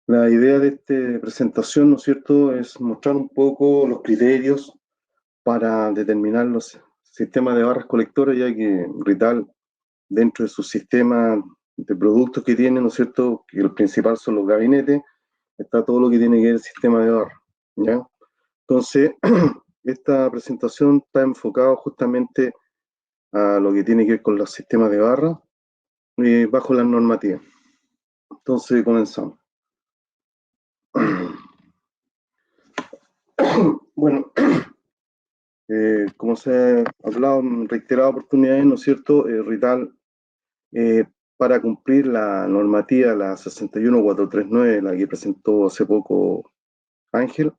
La idea de esta presentación, ¿no es cierto?, es mostrar un poco los criterios para determinar los sistemas de barras colectoras, ya que Rital, dentro de su sistema de productos que tiene, ¿no es cierto?, que el principal son los gabinetes, está todo lo que tiene que ver el sistema de barras, ¿ya? Entonces, esta presentación está enfocada justamente a lo que tiene que ver con los sistemas de barras bajo las normativas. Entonces, comenzamos. Bueno, como se ha hablado en reiteradas oportunidades, ¿no es cierto? Rital, eh, para cumplir la normativa, la 61439, la que presentó hace poco Ángel,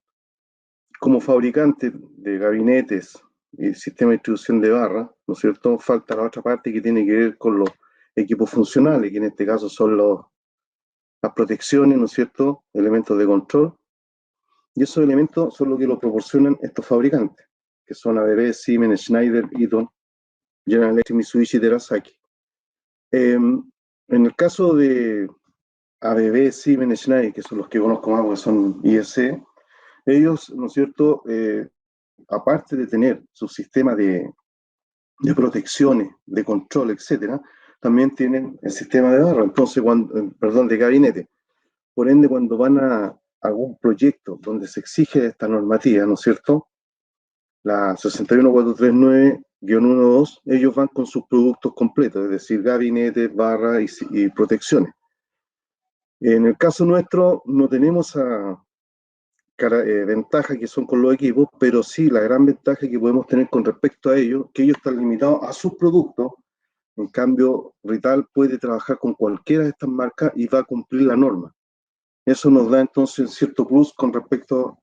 como fabricante de gabinetes y sistema de distribución de barras, ¿no es cierto? Falta la otra parte que tiene que ver con los equipos funcionales, que en este caso son las protecciones, ¿no es cierto? Elementos de control. Y esos elementos son los que lo proporcionan estos fabricantes, que son ABB, Siemens, Schneider, Eaton, General Electric, Mitsubishi y Terasaki. En el caso de ABB, Siemens, Schneider, que son los que conozco más, porque son IEC, ellos, ¿no es cierto?, aparte de tener su sistema de protecciones, de control, etcétera, también tienen el sistema de barra, entonces, perdón, de gabinete. Por ende, cuando van a algún proyecto donde se exige esta normativa, ¿no es cierto?, la 61439-12, ellos van con sus productos completos, es decir, gabinetes, barras y protecciones. En el caso nuestro no tenemos ventajas que son con los equipos, pero sí la gran ventaja que podemos tener con respecto a ellos, que ellos están limitados a sus productos. En cambio, Rital puede trabajar con cualquiera de estas marcas y va a cumplir la norma. Eso nos da entonces cierto plus con respecto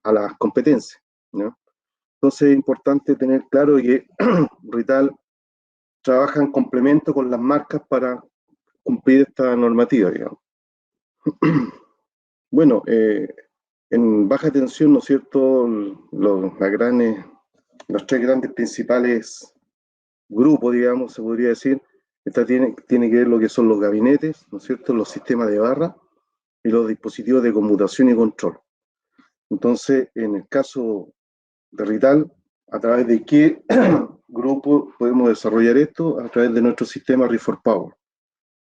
a las competencias, ¿no? Entonces es importante tener claro que Rital trabaja en complemento con las marcas para cumplir esta normativa, digamos. Bueno, en baja tensión, ¿no es cierto?, los tres grandes principales grupos, digamos, se podría decir, tiene que ver lo que son los gabinetes, ¿no es cierto?, los sistemas de barra y los dispositivos de conmutación y control. Entonces, en el caso de Rital, ¿a través de qué grupo podemos desarrollar esto? A través de nuestro sistema Re4Power,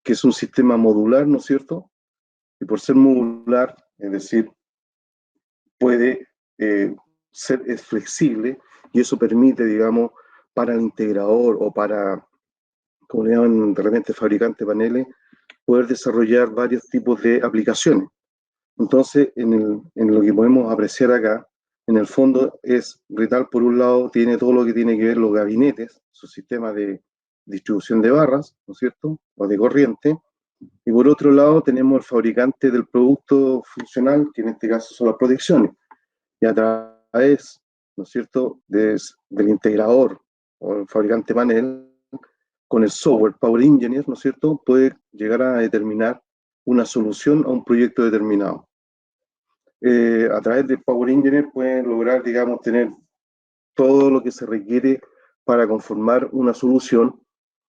que es un sistema modular, ¿no es cierto? Y por ser modular, es decir, puede es flexible y eso permite, digamos, para el integrador o para, como le llaman de repente fabricante de paneles, poder desarrollar varios tipos de aplicaciones. Entonces, en lo que podemos apreciar acá, en el fondo es Rital, por un lado, tiene todo lo que tiene que ver los gabinetes, su sistema de distribución de barras, ¿no es cierto?, o de corriente, y por otro lado tenemos el fabricante del producto funcional, que en este caso son las protecciones, y a través, ¿no es cierto?, del integrador o el fabricante panel, con el software Power Engineer, ¿no es cierto?, puede llegar a determinar una solución a un proyecto determinado. A través de Power Engineer pueden lograr, digamos, tener todo lo que se requiere para conformar una solución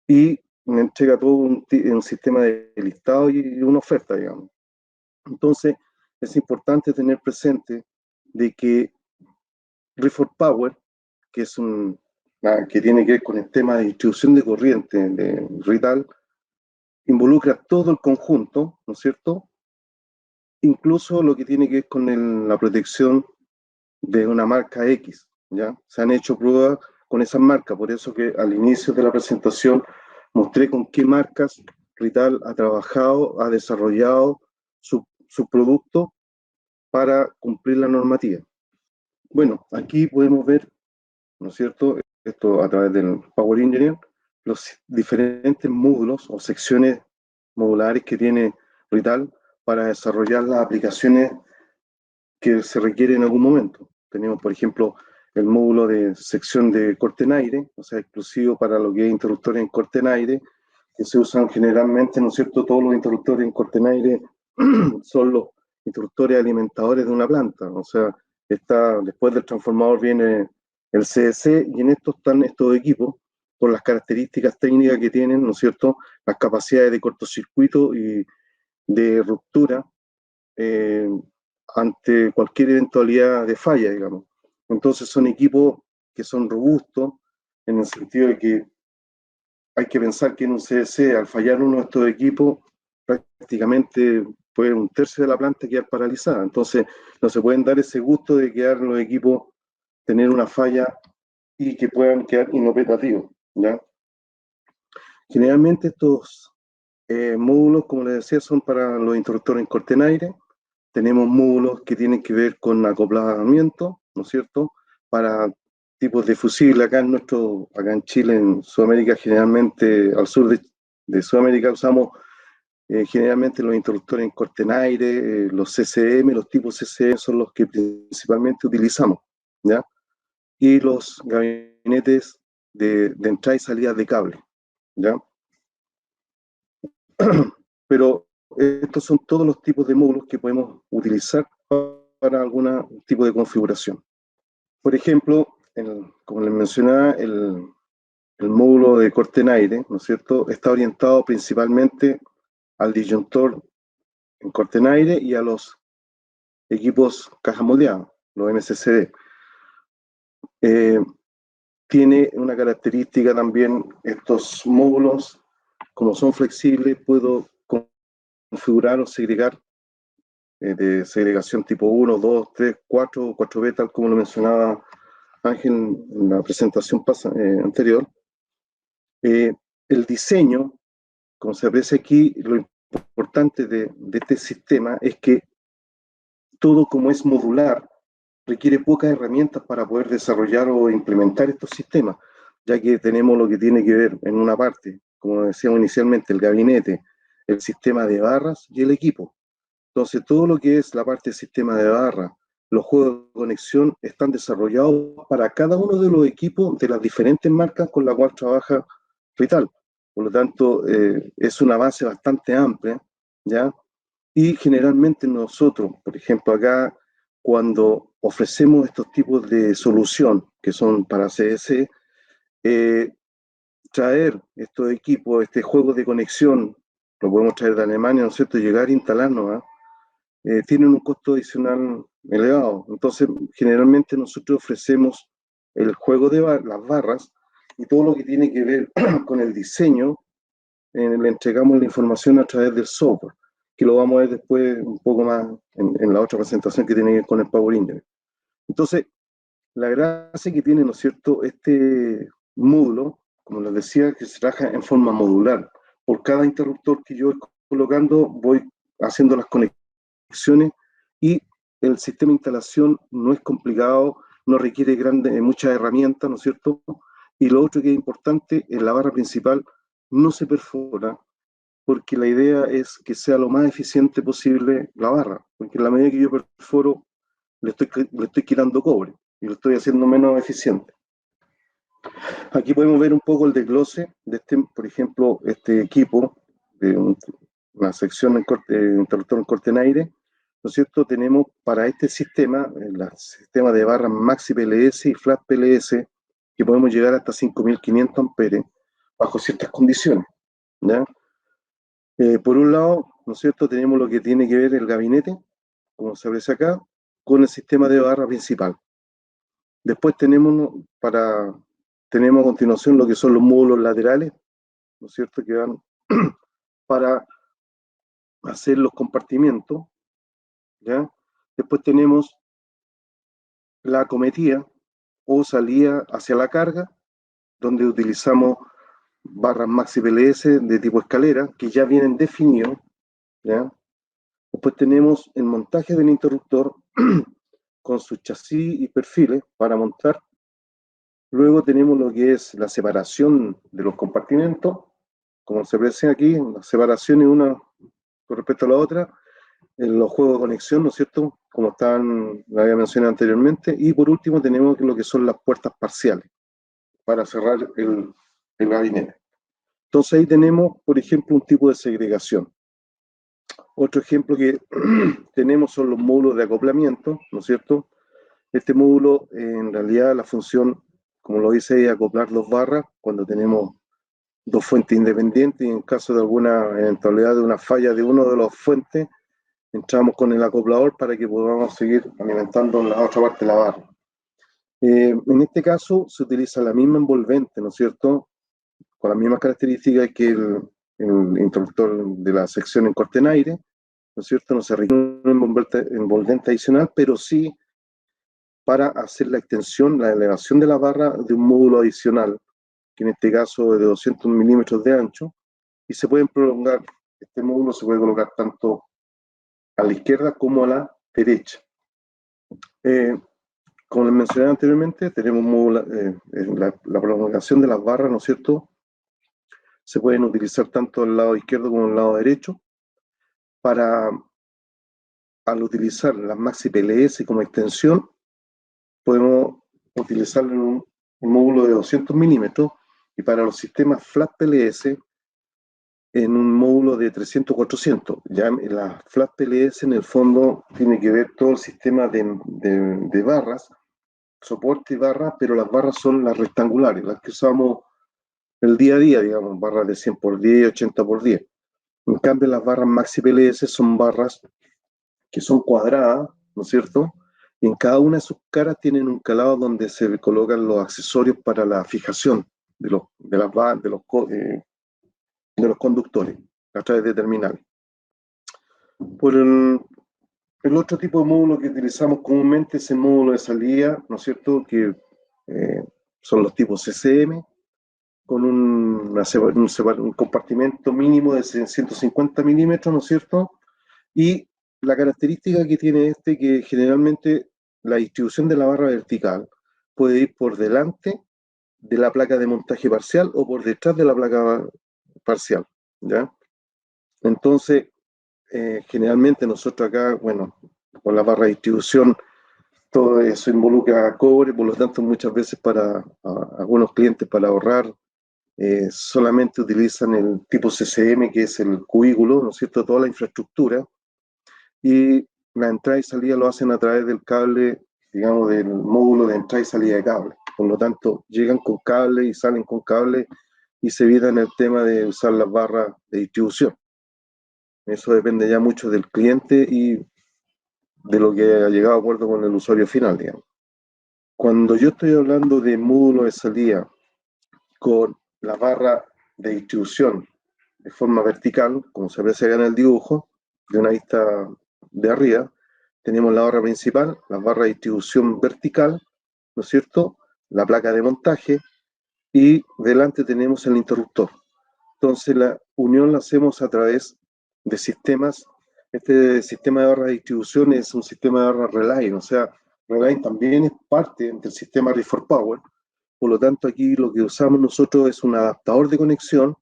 y entrega todo un sistema de listado y una oferta, digamos. Entonces, es importante tener presente de que Re4Power, que que tiene que ver con el tema de distribución de corriente de Rital, involucra todo el conjunto, ¿no es cierto? Incluso lo que tiene que ver con la protección de una marca X, ¿ya? Se han hecho pruebas con esas marcas, por eso que al inicio de la presentación mostré con qué marcas Rital ha trabajado, ha desarrollado su producto para cumplir la normativa. Bueno, aquí podemos ver, ¿no es cierto?, esto a través del Power Engineer, los diferentes módulos o secciones modulares que tiene Rital para desarrollar las aplicaciones que se requieren en algún momento. Tenemos, por ejemplo, el módulo de sección de corte en aire, o sea, exclusivo para lo que es interruptores en corte en aire, que se usan generalmente, ¿no es cierto? Todos los interruptores en corte en aire son los interruptores alimentadores de una planta, o sea, después del transformador viene el CDC y en esto están estos equipos por las características técnicas que tienen, ¿no es cierto? Las capacidades de cortocircuito y de ruptura eh, ante cualquier eventualidad de falla, digamos. Entonces son equipos que son robustos en el sentido de que hay que pensar que en un CDC, al fallar uno de estos equipos, prácticamente puede un tercio de la planta quedar paralizada. Entonces no se pueden dar ese gusto de quedar los equipos, tener una falla y que puedan quedar inoperativos, ¿ya? Generalmente estos módulos, como les decía, son para los interruptores en corte en aire. Tenemos módulos que tienen que ver con acoplamiento, ¿no es cierto? Para tipos de fusible acá en Chile, en Sudamérica, generalmente al sur de Sudamérica usamos generalmente los interruptores en corte en aire, los CCM, los tipos CCM son los que principalmente utilizamos, ¿ya? Y los gabinetes de entrada y salida de cable, ¿ya? Pero estos son todos los tipos de módulos que podemos utilizar para algún tipo de configuración. Por ejemplo, como les mencionaba, el módulo de corte en aire, ¿no es cierto?, está orientado principalmente al disyuntor en corte en aire y a los equipos caja moldeada, los MCCD. Tiene una característica también, estos módulos, como son flexibles, puedo configurar o segregar de segregación tipo 1, 2, 3, 4, 4B, tal como lo mencionaba Ángel en la presentación anterior. El diseño, como se aprecia aquí, lo importante de este sistema es que todo, como es modular, requiere pocas herramientas para poder desarrollar o implementar estos sistemas, ya que tenemos lo que tiene que ver en una parte, como decíamos inicialmente, el gabinete, el sistema de barras y el equipo. Entonces, todo lo que es la parte del sistema de barra, los juegos de conexión están desarrollados para cada uno de los equipos de las diferentes marcas con las cuales trabaja Rital. Por lo tanto, es una base bastante amplia, ¿ya? Y generalmente nosotros, por ejemplo, acá, cuando ofrecemos estos tipos de solución, que son para CS, eh, traer estos equipos, este juego de conexión, lo podemos traer de Alemania, ¿no es cierto? Llegar a instalarnos, tienen un costo adicional elevado. Entonces, generalmente nosotros ofrecemos el juego de las barras y todo lo que tiene que ver con el diseño, le entregamos la información a través del software, que lo vamos a ver después un poco más en la otra presentación que tiene que ver con el Power Engineer. Entonces, la gracia que tiene, ¿no es cierto?, este módulo, como les decía, que se trabaja en forma modular. Por cada interruptor que yo voy colocando, voy haciendo las conexiones y el sistema de instalación no es complicado, no requiere muchas herramientas, ¿no es cierto? Y lo otro que es importante, en la barra principal no se perfora, porque la idea es que sea lo más eficiente posible la barra, porque en la medida que yo perforo, le estoy quitando cobre y lo estoy haciendo menos eficiente. Aquí podemos ver un poco el desglose de por ejemplo, este equipo, de una sección interruptor en corte en aire, ¿no es cierto? Tenemos para este sistema, el sistema de barras Maxi PLS y Flat PLS, que podemos llegar hasta 5.500 amperes bajo ciertas condiciones, ¿ya? Por un lado, ¿no es cierto?, tenemos lo que tiene que ver el gabinete, como se aprecia acá, con el sistema de barra principal. Después tenemos a continuación lo que son los módulos laterales, ¿no es cierto?, que van para hacer los compartimentos, ¿ya? Después tenemos la acometida o salida hacia la carga, donde utilizamos barras Maxi PLS de tipo escalera, que ya vienen definidos, ¿ya? Después tenemos el montaje del interruptor con su chasis y perfiles para montar. Luego tenemos lo que es la separación de los compartimentos, como se aprecia aquí, las separaciones una con respecto a la otra, en los juegos de conexión, ¿no es cierto? Como lo había mencionado anteriormente. Y por último tenemos lo que son las puertas parciales para cerrar el gabinete. Entonces ahí tenemos, por ejemplo, un tipo de segregación. Otro ejemplo que tenemos son los módulos de acoplamiento, ¿no es cierto? Este módulo, en realidad, la función, como lo dice, es acoplar dos barras cuando tenemos dos fuentes independientes y en caso de alguna eventualidad de una falla de uno de los fuentes, entramos con el acoplador para que podamos seguir alimentando la otra parte de la barra. En este caso se utiliza la misma envolvente, ¿no es cierto? Con las mismas características que el interruptor de la sección en corte en aire, ¿no es cierto? No se requiere un envolvente adicional, pero sí para hacer la extensión, la elevación de la barra de un módulo adicional, que en este caso es de 200 milímetros de ancho, y se pueden prolongar, este módulo se puede colocar tanto a la izquierda como a la derecha. Como les mencioné anteriormente, tenemos la prolongación de las barras, ¿no es cierto? Se pueden utilizar tanto al lado izquierdo como al lado derecho. Para, al utilizar las Maxi PLS como extensión, podemos utilizarlo en un módulo de 200 milímetros y para los sistemas Flat PLS en un módulo de 300-400. Ya la Flat PLS en el fondo tiene que ver todo el sistema de barras, soporte y barras, pero las barras son las rectangulares, las que usamos el día a día, digamos, barras de 100 por 10, 80 por 10. En cambio, las barras Maxi PLS son barras que son cuadradas, ¿no es cierto? Y en cada una de sus caras tienen un calado donde se colocan los accesorios para la fijación de los conductores a través de terminales. Por el otro tipo de módulo que utilizamos comúnmente es el módulo de salida, ¿no es cierto? Que son los tipos CCM, con un compartimento mínimo de 150 milímetros, ¿no es cierto? Y la característica que tiene este, que generalmente la distribución de la barra vertical puede ir por delante de la placa de montaje parcial o por detrás de la placa parcial, ¿ya? Entonces, generalmente nosotros acá, bueno, con la barra de distribución, todo eso involucra cobre, por lo tanto muchas veces para algunos clientes para ahorrar solamente utilizan el tipo CCM, que es el cubículo, ¿no es cierto?, toda la infraestructura, y la entrada y salida lo hacen a través del cable, digamos, del módulo de entrada y salida de cable. Por lo tanto, llegan con cable y salen con cable y se evitan el tema de usar las barras de distribución. Eso depende ya mucho del cliente y de lo que ha llegado a acuerdo con el usuario final, digamos. Cuando yo estoy hablando de módulo de salida con la barra de distribución de forma vertical, como se aprecia acá en el dibujo, de una vista de arriba, tenemos la barra principal, la barra de distribución vertical, ¿no es cierto? La placa de montaje y delante tenemos el interruptor. Entonces la unión la hacemos a través de sistemas. Este sistema de barra de distribución es un sistema de barra Reline, o sea, Reline también es parte del sistema Reef4Power. Por lo tanto, aquí lo que usamos nosotros es un adaptador de conexión,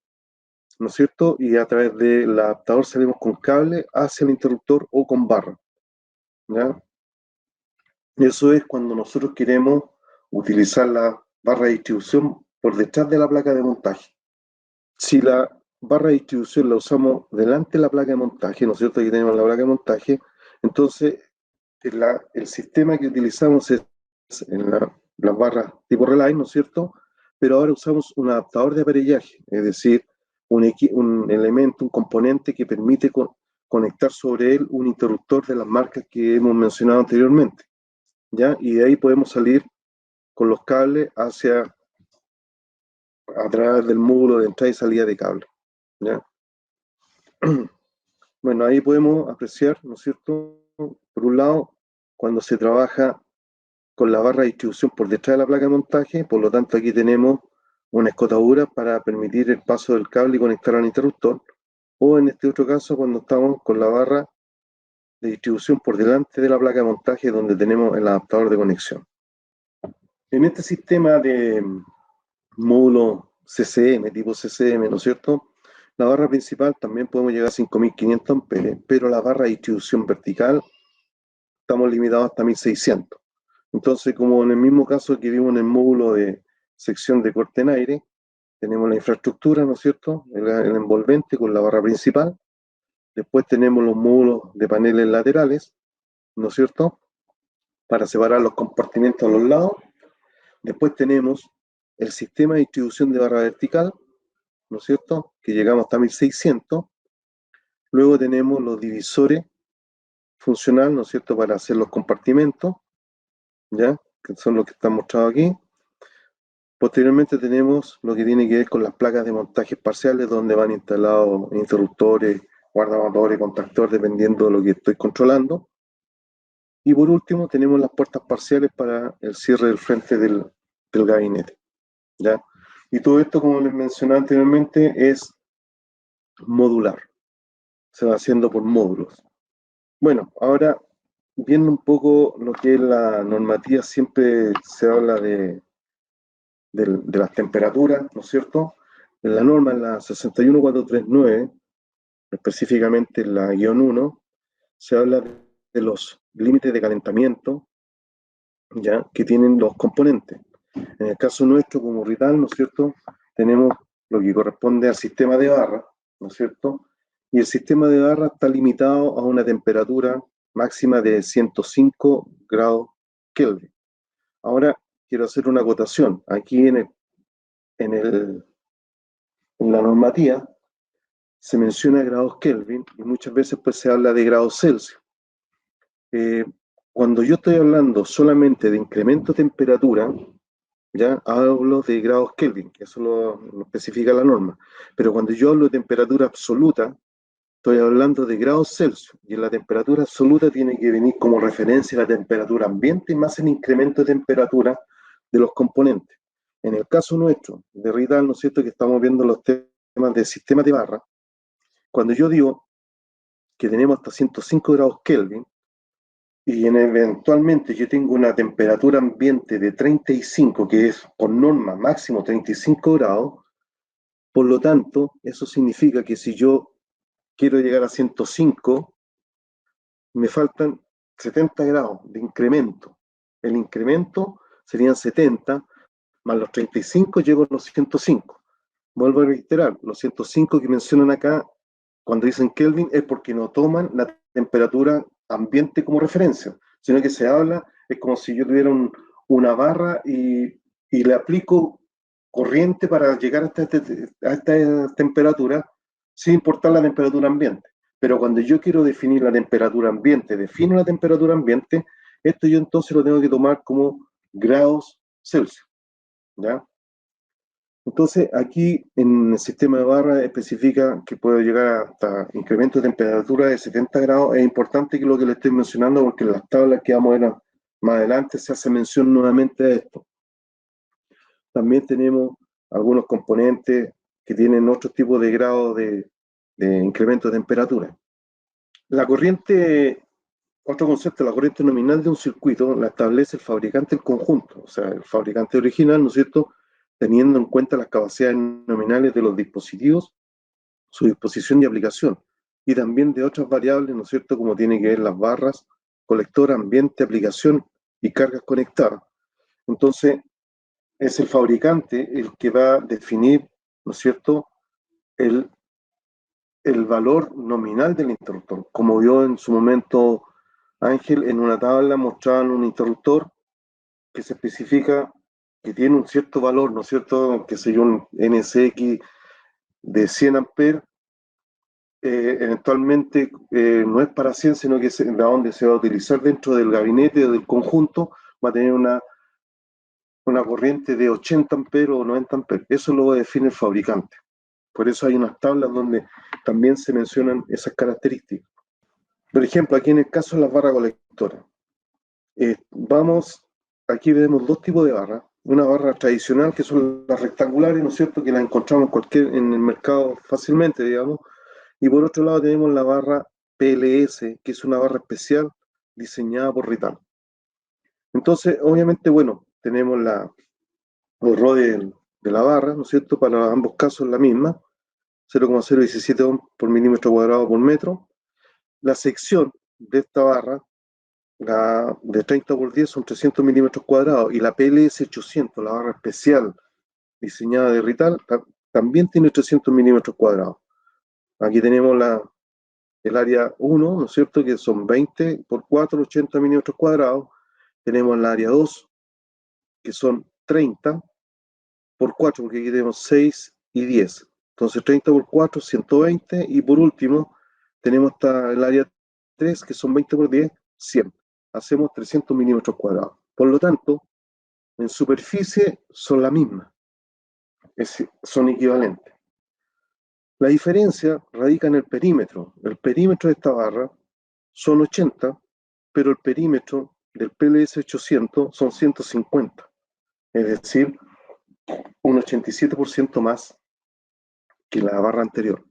¿no es cierto? Y a través del adaptador salimos con cable hacia el interruptor o con barra, ¿ya? Eso es cuando nosotros queremos utilizar la barra de distribución por detrás de la placa de montaje. Si la barra de distribución la usamos delante de la placa de montaje, ¿no es cierto? Aquí tenemos la placa de montaje, entonces el sistema que utilizamos es en las barras tipo Reline, ¿no es cierto? Pero ahora usamos un adaptador de aparellaje, es decir, un elemento, un componente que permite conectar sobre él un interruptor de las marcas que hemos mencionado anteriormente, ¿ya? Y de ahí podemos salir con los cables a través del módulo de entrada y salida de cable, ¿ya? Bueno, ahí podemos apreciar, ¿no es cierto? Por un lado, cuando se trabaja con la barra de distribución por detrás de la placa de montaje, por lo tanto aquí tenemos una escotadura para permitir el paso del cable y conectar al interruptor, o en este otro caso cuando estamos con la barra de distribución por delante de la placa de montaje donde tenemos el adaptador de conexión. En este sistema de módulo CCM, tipo CCM, ¿no es cierto? La barra principal también podemos llegar a 5500 amperes, pero la barra de distribución vertical estamos limitados hasta 1600. Entonces, como en el mismo caso que vimos en el módulo de sección de corte en aire, tenemos la infraestructura, ¿no es cierto? El envolvente con la barra principal. Después tenemos los módulos de paneles laterales, ¿no es cierto? Para separar los compartimentos a los lados. Después tenemos el sistema de distribución de barra vertical, ¿no es cierto? Que llegamos hasta 1600. Luego tenemos los divisores funcional, ¿no es cierto?, para hacer los compartimentos, ¿ya? Que son los que están mostrados aquí. Posteriormente tenemos lo que tiene que ver con las placas de montaje parciales, donde van instalados interruptores, guardamotores, contactores, dependiendo de lo que estoy controlando. Y por último tenemos las puertas parciales para el cierre del frente del gabinete, ¿ya? Y todo esto, como les mencioné anteriormente, es modular. Se va haciendo por módulos. Bueno, ahora, viendo un poco lo que es la normativa, siempre se habla de las temperaturas, ¿no es cierto? En la norma, en la 61439, específicamente en la guión 1, se habla de los límites de calentamiento, ¿ya?, que tienen los componentes. En el caso nuestro, como RITAL, ¿no es cierto?, tenemos lo que corresponde al sistema de barra, ¿no es cierto? Y el sistema de barra está limitado a una temperatura máxima de 105 grados Kelvin. Ahora quiero hacer una acotación. Aquí en la normativa se menciona grados Kelvin y muchas veces pues se habla de grados Celsius. Cuando yo estoy hablando solamente de incremento de temperatura, ya hablo de grados Kelvin, que eso lo especifica la norma. Pero cuando yo hablo de temperatura absoluta, estoy hablando de grados Celsius. Y en la temperatura absoluta tiene que venir como referencia la temperatura ambiente más el incremento de temperatura de los componentes. En el caso nuestro, de RITAL, ¿no es cierto?, que estamos viendo los temas de sistemas de barra, cuando yo digo que tenemos hasta 105 grados Kelvin, y eventualmente yo tengo una temperatura ambiente de 35, que es por norma máximo 35 grados, por lo tanto, eso significa que si yo quiero llegar a 105, me faltan 70 grados de incremento. El incremento serían 70, más los 35 llego a los 105. Vuelvo a reiterar, los 105 que mencionan acá, cuando dicen Kelvin, es porque no toman la temperatura ambiente como referencia, sino que se habla, es como si yo tuviera una barra y le aplico corriente para llegar a esta temperatura sin importar la temperatura ambiente. Pero cuando yo quiero definir la temperatura ambiente, defino la temperatura ambiente, esto yo entonces lo tengo que tomar como grados Celsius, ¿ya? Entonces, aquí en el sistema de barra especifica que puede llegar hasta incremento de temperatura de 70 grados. Es importante que lo que le estoy mencionando, porque en las tablas que vamos a ver más adelante se hace mención nuevamente a esto. También tenemos algunos componentes que tienen otro tipo de grado de incremento de temperatura. La corriente, otro concepto, la corriente nominal de un circuito la establece el fabricante del conjunto, o sea, el fabricante original, ¿no es cierto?, teniendo en cuenta las capacidades nominales de los dispositivos, su disposición y aplicación, y también de otras variables, ¿no es cierto?, como tiene que ver las barras, colector, ambiente, aplicación y cargas conectadas. Entonces, es el fabricante el que va a definir, ¿no es cierto?, el, el valor nominal del interruptor. Como vio en su momento Ángel, en una tabla mostraban un interruptor que se especifica que tiene un cierto valor, ¿no es cierto?, que sé yo, un NSX de 100 amperes, eventualmente no es para 100, sino que es de donde se va a utilizar dentro del gabinete o del conjunto, va a tener una corriente de 80 amperes o 90 amperes. Eso lo define el fabricante. Por eso hay unas tablas donde también se mencionan esas características. Por ejemplo, aquí en el caso de las barras colectoras, aquí vemos dos tipos de barras. Una barra tradicional, que son las rectangulares, ¿no es cierto?, que las encontramos en el mercado fácilmente, digamos. Y por otro lado tenemos la barra PLS, que es una barra especial diseñada por Rital. Entonces, obviamente, bueno, tenemos el RO de la barra, ¿no es cierto?, para ambos casos la misma, 0,017 ohm por milímetro cuadrado por metro. La sección de esta barra, la de 30 por 10, son 300 milímetros cuadrados, y la PLS 800, la barra especial diseñada de Rital, también tiene 300 milímetros cuadrados. Aquí tenemos el área 1, ¿no es cierto?, que son 20 por 4, 80 milímetros cuadrados. Tenemos el área 2, que son 30 por 4, porque aquí tenemos 6 y 10. Entonces 30 por 4, 120. Y por último, tenemos el área 3, que son 20 por 10, 100. Hacemos 300 milímetros cuadrados. Por lo tanto, en superficie son la misma, son equivalentes. La diferencia radica en el perímetro. El perímetro de esta barra son 80, pero el perímetro del PLS 800 son 150, es decir, un 87% más que la barra anterior.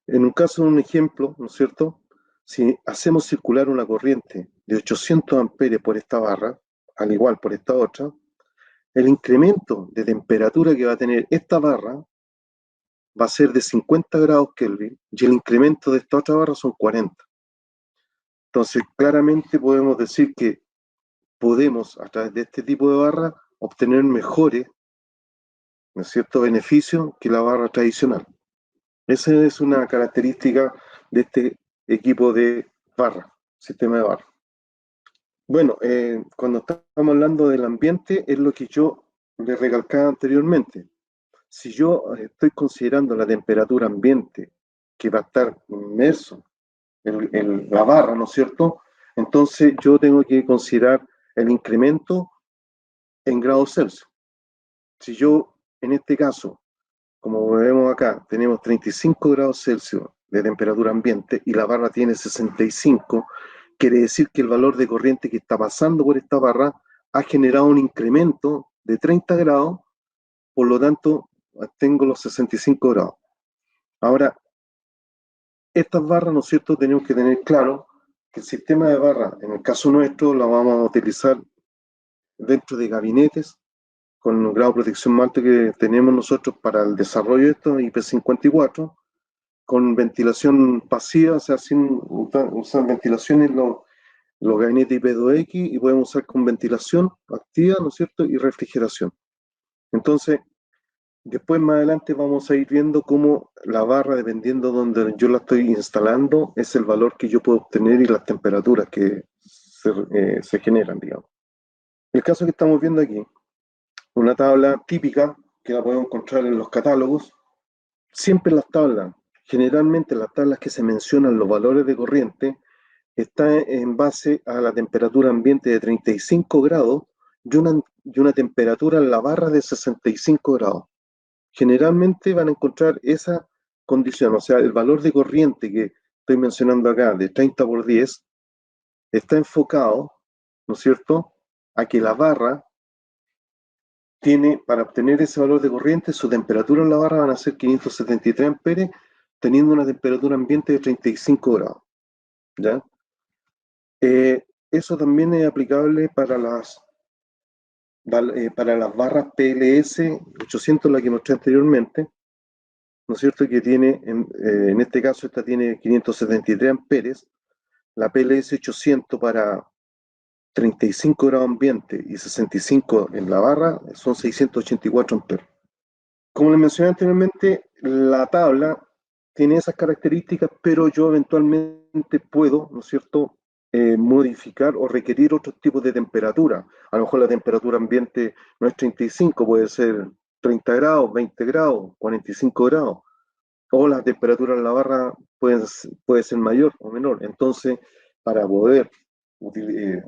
En un caso, un ejemplo, ¿no es cierto? Si hacemos circular una corriente de 800 amperes por esta barra, al igual por esta otra, el incremento de temperatura que va a tener esta barra va a ser de 50 grados Kelvin y el incremento de esta otra barra son 40. Entonces, claramente podemos decir que podemos, a través de este tipo de barra, obtener mejores, ¿no es cierto?, beneficios que la barra tradicional. Esa es una característica de este equipo de barra, sistema de barra. Bueno, cuando estamos hablando del ambiente, es lo que yo le recalcaba anteriormente. Si yo estoy considerando la temperatura ambiente que va a estar inmerso en la barra, ¿no es cierto? Entonces yo tengo que considerar el incremento en grados Celsius. Si yo, en este caso, como vemos acá, tenemos 35 grados Celsius de temperatura ambiente y la barra tiene 65, quiere decir que el valor de corriente que está pasando por esta barra ha generado un incremento de 30 grados, por lo tanto, tengo los 65 grados. Ahora, estas barras, ¿no es cierto?, tenemos que tener claro que el sistema de barra, en el caso nuestro, la vamos a utilizar dentro de gabinetes con un grado de protección más alto que tenemos nosotros para el desarrollo de esto, IP54, con ventilación pasiva, o sea, sin usar ventilación en los gabinetes IP2X, y podemos usar con ventilación activa, ¿no es cierto?, y refrigeración. Entonces, después más adelante vamos a ir viendo cómo la barra, dependiendo de donde yo la estoy instalando, es el valor que yo puedo obtener y las temperaturas que se generan, digamos. El caso que estamos viendo aquí, una tabla típica que la podemos encontrar en los catálogos. Siempre las tablas, generalmente las tablas que se mencionan los valores de corriente, están en base a la temperatura ambiente de 35 grados y una temperatura en la barra de 65 grados. Generalmente van a encontrar esa condición, o sea, el valor de corriente que estoy mencionando acá, de 30 por 10, está enfocado, ¿no es cierto?, a que la barra tiene, para obtener ese valor de corriente, su temperatura en la barra van a ser 573 amperes, teniendo una temperatura ambiente de 35 grados. ¿Ya? Eso también es aplicable para las barras PLS 800, la que mostré anteriormente, ¿no es cierto?, que tiene, en este caso, esta tiene 573 amperes, la PLS 800 para 35 grados ambiente y 65 en la barra son 684 amperes. Como les mencioné anteriormente, la tabla tiene esas características, pero yo eventualmente puedo, ¿no es cierto?, modificar o requerir otros tipos de temperatura. A lo mejor la temperatura ambiente no es 35, puede ser 30 grados, 20 grados, 45 grados. O la temperatura en la barra puede ser mayor o menor. Entonces, para poder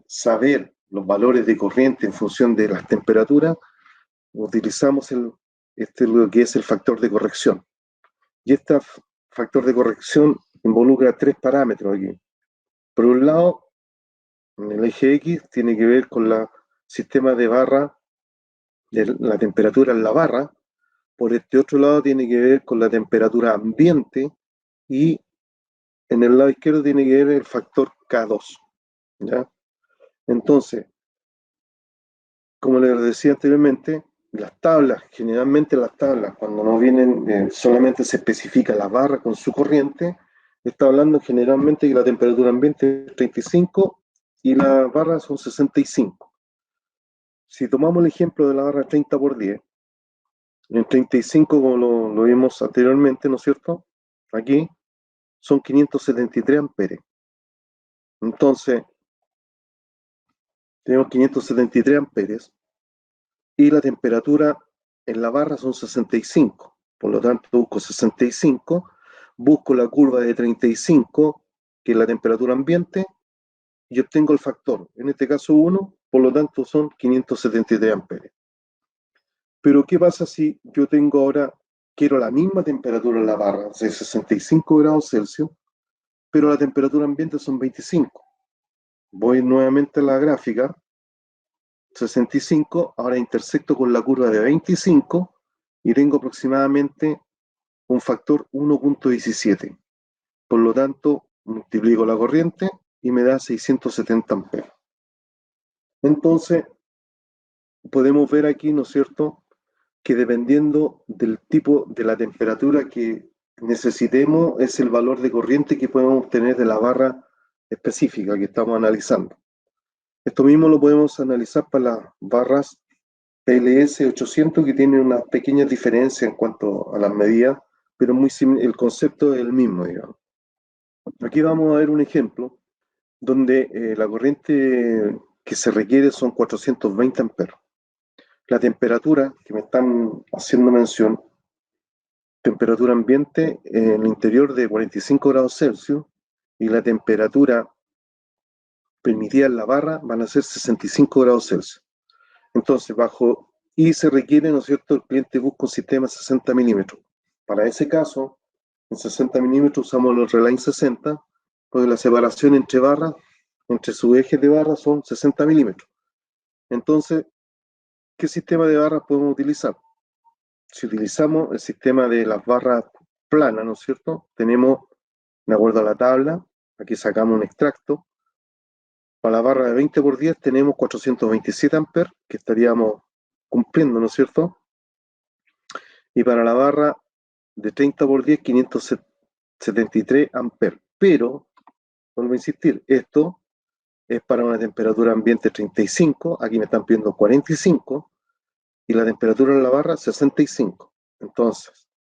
saber los valores de corriente en función de las temperaturas, utilizamos lo que es el factor de corrección. Y este factor de corrección involucra tres parámetros aquí. Por un lado, en el eje X tiene que ver con el sistema de barra, de la temperatura en la barra. Por este otro lado tiene que ver con la temperatura ambiente, y en el lado izquierdo tiene que ver el factor K2. ¿Ya? Entonces, como les decía anteriormente, las tablas, generalmente las tablas, cuando no vienen, solamente se especifica la barra con su corriente, está hablando generalmente que la temperatura ambiente es 35 y la barra son 65. Si tomamos el ejemplo de la barra 30 por 10, en 35, como lo vimos anteriormente, ¿no es cierto?, aquí son 573 amperes. Entonces, tenemos 573 amperes y la temperatura en la barra son 65. Por lo tanto, busco 65, busco la curva de 35 que es la temperatura ambiente, y obtengo el factor, en este caso 1, por lo tanto son 573 amperes. Pero ¿qué pasa si yo tengo ahora, quiero la misma temperatura en la barra, de 65 grados Celsius, pero la temperatura ambiente son 25? Voy nuevamente a la gráfica, 65, ahora intersecto con la curva de 25 y tengo aproximadamente un factor 1.17. Por lo tanto, multiplico la corriente y me da 670 amperes. Entonces, podemos ver aquí, ¿no es cierto?, que dependiendo del tipo de la temperatura que necesitemos, es el valor de corriente que podemos obtener de la barra específica que estamos analizando. Esto mismo lo podemos analizar para las barras PLS 800, que tienen unas pequeñas diferencias en cuanto a las medidas, pero el concepto es el mismo, digamos. Aquí vamos a ver un ejemplo donde la corriente que se requiere son 420 amperes. La temperatura que me están haciendo mención, temperatura ambiente en el interior de 45 grados Celsius, y la temperatura permitida en la barra van a ser 65 grados Celsius. Entonces, y se requiere, ¿no es cierto?, el cliente busca un sistema 60 milímetros. Para ese caso, en 60 milímetros usamos los Reline 60, porque la separación entre barras, entre sus ejes de barra, son 60 milímetros. Entonces, ¿qué sistema de barras podemos utilizar? Si utilizamos el sistema de las barras planas, ¿no es cierto?, tenemos, de acuerdo a la tabla, aquí sacamos un extracto. Para la barra de 20 por 10 tenemos 427 amperes, que estaríamos cumpliendo, ¿no es cierto? Y para la barra de 30 por 10, 573 amperes. Pero, vuelvo a insistir, esto es para una temperatura ambiente 35, aquí me están pidiendo 45, y la temperatura en la barra 65. Entonces,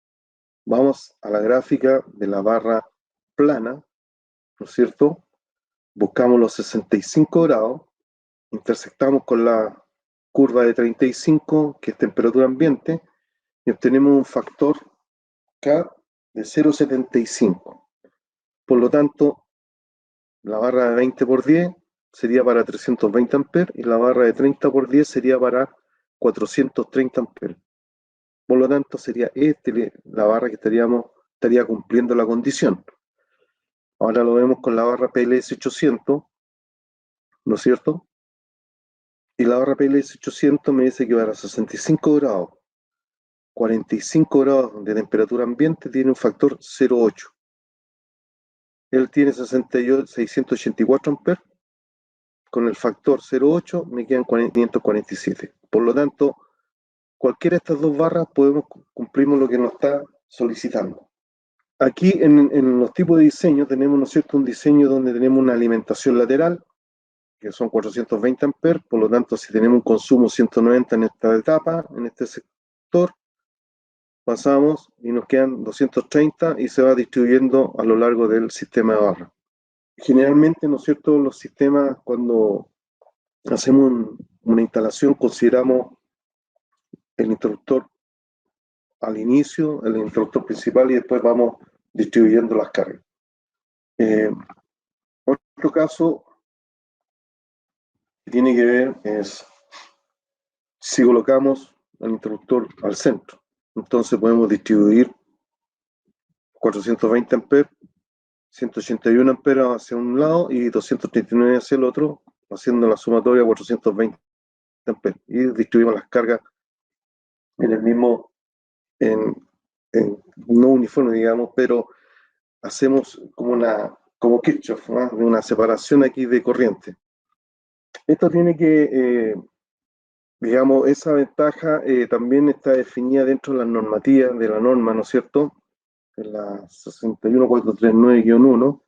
vamos a la gráfica de la barra plana, ¿no es cierto? Buscamos los 65 grados, intersectamos con la curva de 35, que es temperatura ambiente, y obtenemos un factor K de 0,75. Por lo tanto, la barra de 20 por 10 sería para 320 amperes y la barra de 30 por 10 sería para 430 amperes. Por lo tanto, sería la barra que estaría cumpliendo la condición. Ahora lo vemos con la barra PLS 800, ¿no es cierto? Y la barra PLS 800 me dice que para 65 grados, 45 grados de temperatura ambiente tiene un factor 0,8. Él tiene 684 amperes. Con el factor 0,8 me quedan 547. Por lo tanto, cualquiera de estas dos barras cumplimos lo que nos está solicitando. Aquí en los tipos de diseño tenemos, ¿no es cierto?, un diseño donde tenemos una alimentación lateral, que son 420 amperes, por lo tanto, si tenemos un consumo 190 en esta etapa, en este sector, pasamos y nos quedan 230 y se va distribuyendo a lo largo del sistema de barra. Generalmente, ¿no es cierto?, los sistemas, cuando hacemos una instalación, consideramos el interruptor al inicio, el interruptor principal, y después vamos distribuyendo las cargas. Otro caso que tiene que ver es si colocamos el interruptor al centro. Entonces podemos distribuir 420 amperes, 181 amperes hacia un lado y 239 hacia el otro, haciendo la sumatoria 420 amperes. Y distribuimos las cargas en el mismo, no uniforme, digamos, pero hacemos como Kirchhoff, ¿no?, una separación aquí de corriente. Esto tiene que, digamos, esa ventaja también está definida dentro de las normativas de la norma, ¿no es cierto?, en la 61439-1,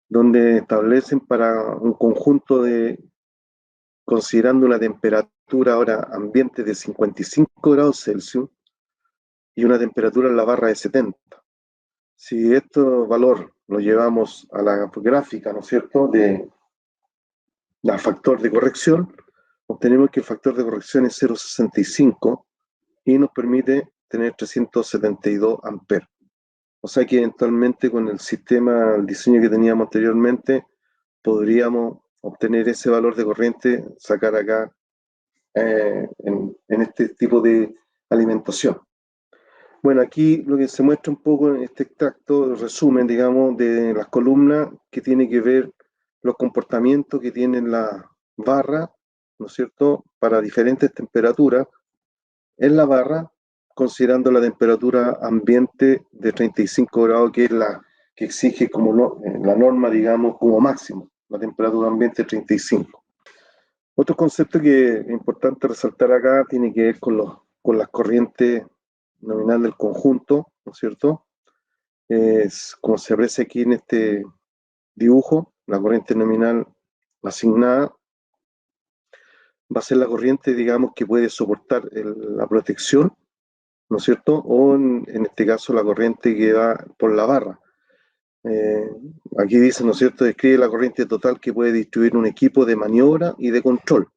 donde establecen para un conjunto considerando una temperatura ahora ambiente de 55 grados Celsius y una temperatura en la barra de 70. Si este valor lo llevamos a la gráfica, ¿no es cierto?, del factor de corrección, obtenemos que el factor de corrección es 0,65 y nos permite tener 372 amperes. O sea que eventualmente con el sistema, el diseño que teníamos anteriormente, podríamos obtener ese valor de corriente, sacar acá en este tipo de alimentación. Bueno, aquí lo que se muestra un poco en este extracto, el resumen, digamos, de las columnas que tiene que ver los comportamientos que tienen las barras, ¿no es cierto?, para diferentes temperaturas en la barra, considerando la temperatura ambiente de 35 grados, que es la que exige como la norma, digamos, como máximo, la temperatura ambiente 35. Otro concepto que es importante resaltar acá tiene que ver con las corrientes nominal del conjunto, ¿no es cierto? Es como se aprecia aquí en este dibujo, la corriente nominal asignada va a ser la corriente, digamos, que puede soportar la protección, ¿no es cierto? O en este caso la corriente que va por la barra. Eh, Aquí dice, ¿no es cierto?, describe la corriente total que puede distribuir un equipo de maniobra y de control,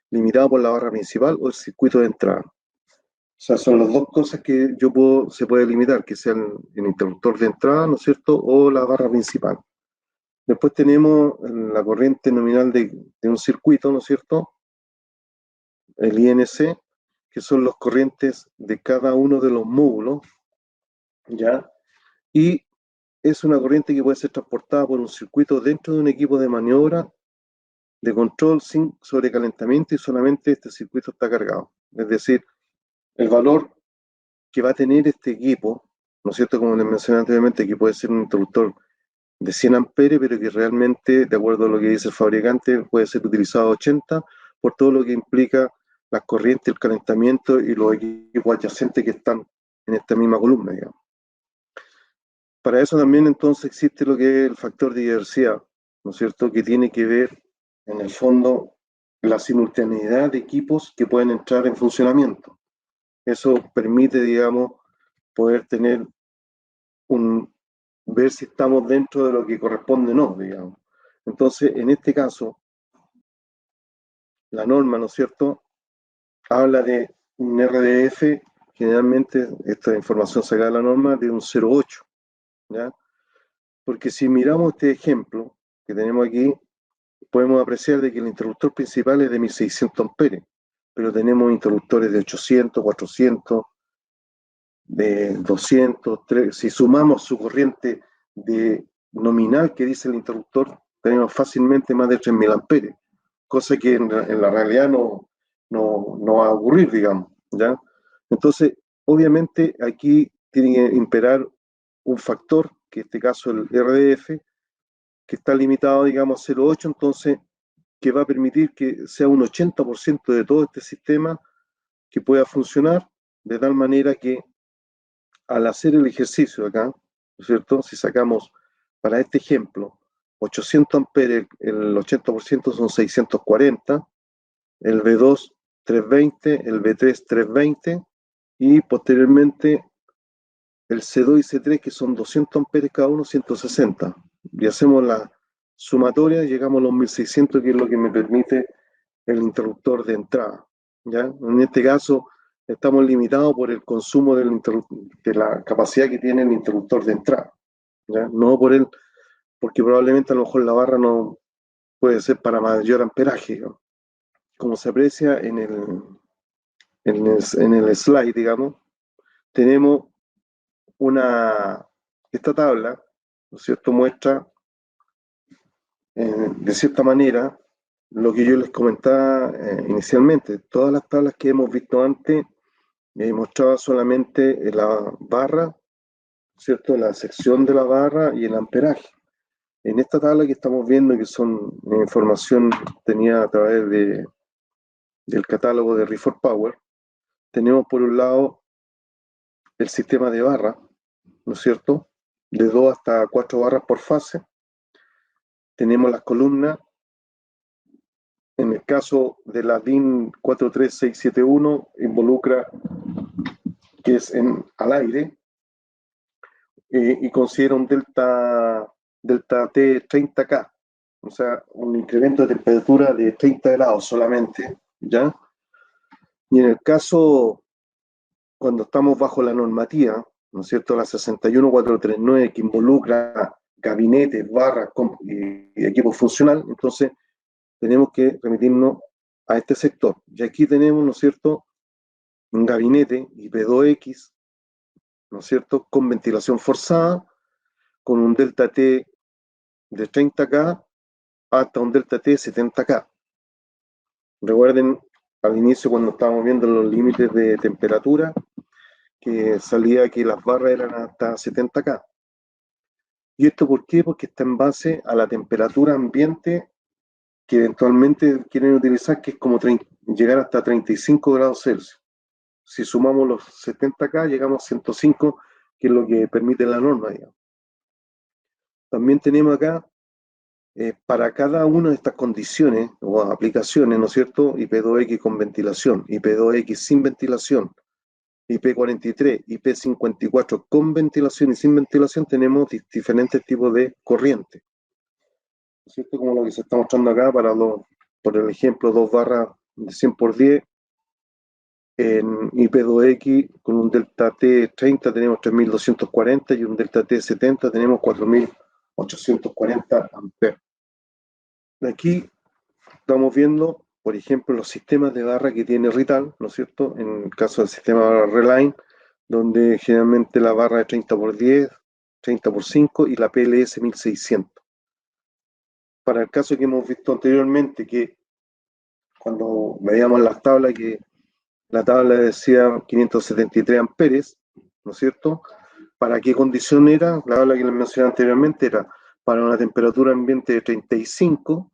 limitado por la barra principal o el circuito de entrada. O sea, son las dos cosas que se puede limitar, que sean el interruptor de entrada, ¿no es cierto?, o la barra principal. Después tenemos la corriente nominal de un circuito, ¿no es cierto?, el INC, que son las corrientes de cada uno de los módulos, ¿ya? Y es una corriente que puede ser transportada por un circuito dentro de un equipo de maniobra de control sin sobrecalentamiento y solamente este circuito está cargado. Es decir, el valor que va a tener este equipo, ¿no es cierto?, como les mencioné anteriormente, que puede ser un interruptor de 100 amperes, pero que realmente, de acuerdo a lo que dice el fabricante, puede ser utilizado a 80 por todo lo que implica las corrientes, el calentamiento y los equipos adyacentes que están en esta misma columna, digamos. Para eso también entonces existe lo que es el factor de diversidad, ¿no es cierto?, que tiene que ver, en el fondo, la simultaneidad de equipos que pueden entrar en funcionamiento. Eso permite, digamos, poder tener ver si estamos dentro de lo que corresponde o no, digamos. Entonces, en este caso, la norma, ¿no es cierto?, habla de un RDF, generalmente esta información sacada de la norma, de un 0,8, ¿ya? Porque si miramos este ejemplo que tenemos aquí, podemos apreciar de que el interruptor principal es de 1600 amperes, pero tenemos interruptores de 800, 400, de 200, si sumamos su corriente de nominal que dice el interruptor, tenemos fácilmente más de 3000 amperes, cosa que en la realidad no va a ocurrir, digamos, ¿ya? Entonces, obviamente aquí tiene que imperar un factor, que en este caso el RDF, que está limitado, digamos, a 0,8, entonces, que va a permitir que sea un 80% de todo este sistema que pueda funcionar, de tal manera que al hacer el ejercicio acá, ¿no es cierto? Si sacamos para este ejemplo 800 amperes, el 80% son 640, el B2 320, el B3 320 y posteriormente el C2 y C3 que son 200 amperes cada uno, 160. Y hacemos la sumatoria, llegamos a los 1600, que es lo que me permite el interruptor de entrada, ¿ya? En este caso estamos limitados por el consumo de la capacidad que tiene el interruptor de entrada, ¿ya? No porque probablemente a lo mejor la barra no puede ser para mayor amperaje, ¿no? Como se aprecia en el slide, digamos, tenemos esta tabla, ¿no es cierto?, muestra de cierta manera lo que yo les comentaba inicialmente. Todas las tablas que hemos visto antes mostraba solamente la barra, ¿cierto?, la sección de la barra y el amperaje. En esta tabla que estamos viendo, que son información tenida a través del catálogo de Refor Power, tenemos por un lado el sistema de barra, ¿no es cierto?, de 2 hasta 4 barras por fase. Tenemos las columnas. En el caso de la DIN 43671, involucra que es al aire, y considera un delta T 30K, o sea, un incremento de temperatura de 30 grados solamente, ¿ya? Y en el caso, cuando estamos bajo la normativa, ¿no es cierto? La 61439 que involucra gabinetes, barras y equipo funcional, entonces tenemos que remitirnos a este sector. Y aquí tenemos, ¿no es cierto?, un gabinete IP2X, ¿no es cierto?, con ventilación forzada, con un delta T de 30K hasta un delta T de 70K. Recuerden al inicio cuando estábamos viendo los límites de temperatura, que salía que las barras eran hasta 70K. ¿Y esto por qué? Porque está en base a la temperatura ambiente que eventualmente quieren utilizar, que es como llegar hasta 35 grados Celsius. Si sumamos los 70K, llegamos a 105, que es lo que permite la norma, digamos. También tenemos acá, para cada una de estas condiciones o aplicaciones, ¿no es cierto?, IP2X con ventilación, IP2X sin ventilación, IP43, IP54 con ventilación y sin ventilación, tenemos diferentes tipos de corriente. ¿No es cierto? Como lo que se está mostrando acá, por el ejemplo, 2 barras de 100 por 10, en IP2X con un delta T 30 tenemos 3240 y un delta T 70 tenemos 4840 amperes. Aquí estamos viendo, por ejemplo, los sistemas de barra que tiene Rital, ¿no es cierto? En el caso del sistema Reline, donde generalmente la barra es 30 por 10, 30 por 5 y la PLS 1600. Para el caso que hemos visto anteriormente, que cuando veíamos las tablas, que la tabla decía 573 amperes, ¿no es cierto? ¿Para qué condición era? La tabla que les mencioné anteriormente era para una temperatura ambiente de 35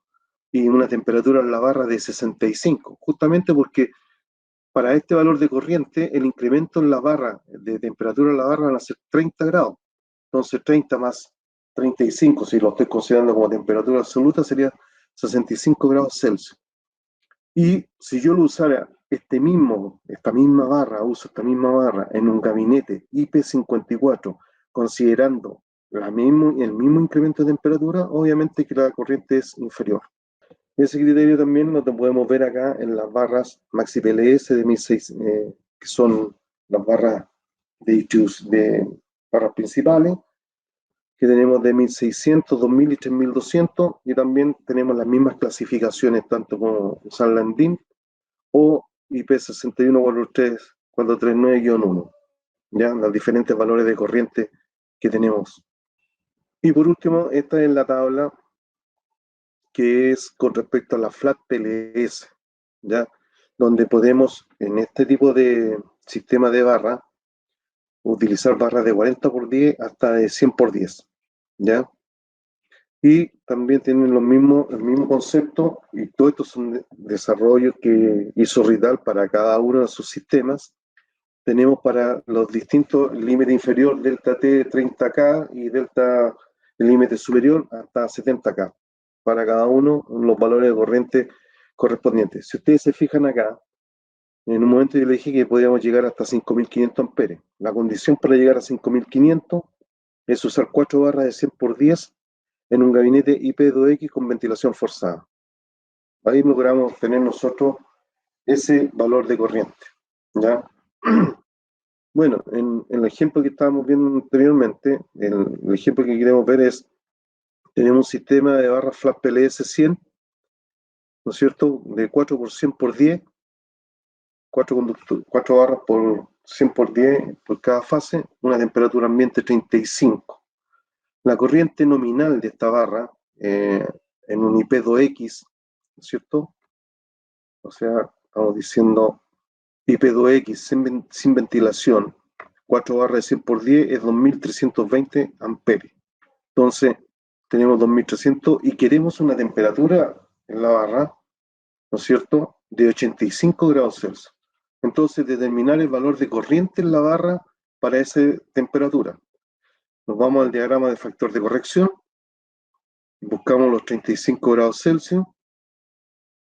y una temperatura en la barra de 65, justamente porque para este valor de corriente el incremento en la barra, de temperatura en la barra van a ser 30 grados. Entonces 30 más 35, si lo estoy considerando como temperatura absoluta, sería 65 grados Celsius. Y si yo lo usara esta misma barra, uso esta misma barra en un gabinete IP54, considerando el mismo incremento de temperatura, obviamente que la corriente es inferior. Ese criterio también lo podemos ver acá en las barras Maxi PLS de 1600, que son las barras de barras principales, que tenemos de 1600, 2000 y 3200, y también tenemos las mismas clasificaciones, tanto como usar la DIN o IP61439-1, ya los diferentes valores de corriente que tenemos. Y por último, esta es la tabla que es con respecto a la flat PLS, ¿ya? Donde podemos, en este tipo de sistema de barra, utilizar barras de 40 por 10 hasta de 100 por 10, ¿ya? Y también tienen el mismo concepto, y todos estos son desarrollos que hizo Rital para cada uno de sus sistemas. Tenemos para los distintos límites inferior, delta T 30K y delta, el límite superior hasta 70K. Para cada uno, los valores de corriente correspondientes. Si ustedes se fijan acá, en un momento yo le dije que podíamos llegar hasta 5500 amperes. La condición para llegar a 5500 es usar 4 barras de 100 por 10 en un gabinete IP2X con ventilación forzada. Ahí logramos tener nosotros ese valor de corriente, ¿ya? Bueno, en el ejemplo que estábamos viendo anteriormente, el ejemplo que queremos ver es, tenemos un sistema de barra flat PLS 100, ¿no es cierto?, de 4 por 100 por 10, 4 barras por 100 por 10 por cada fase, una temperatura ambiente 35. La corriente nominal de esta barra, en un IP2X, ¿no es cierto? O sea, estamos diciendo IP2X sin ventilación, 4 barras de 100 por 10 es 2320 amperes. Entonces, tenemos 2300 y queremos una temperatura en la barra, ¿no es cierto?, de 85 grados Celsius. Entonces, determinar el valor de corriente en la barra para esa temperatura. Nos vamos al diagrama de factor de corrección, buscamos los 35 grados Celsius,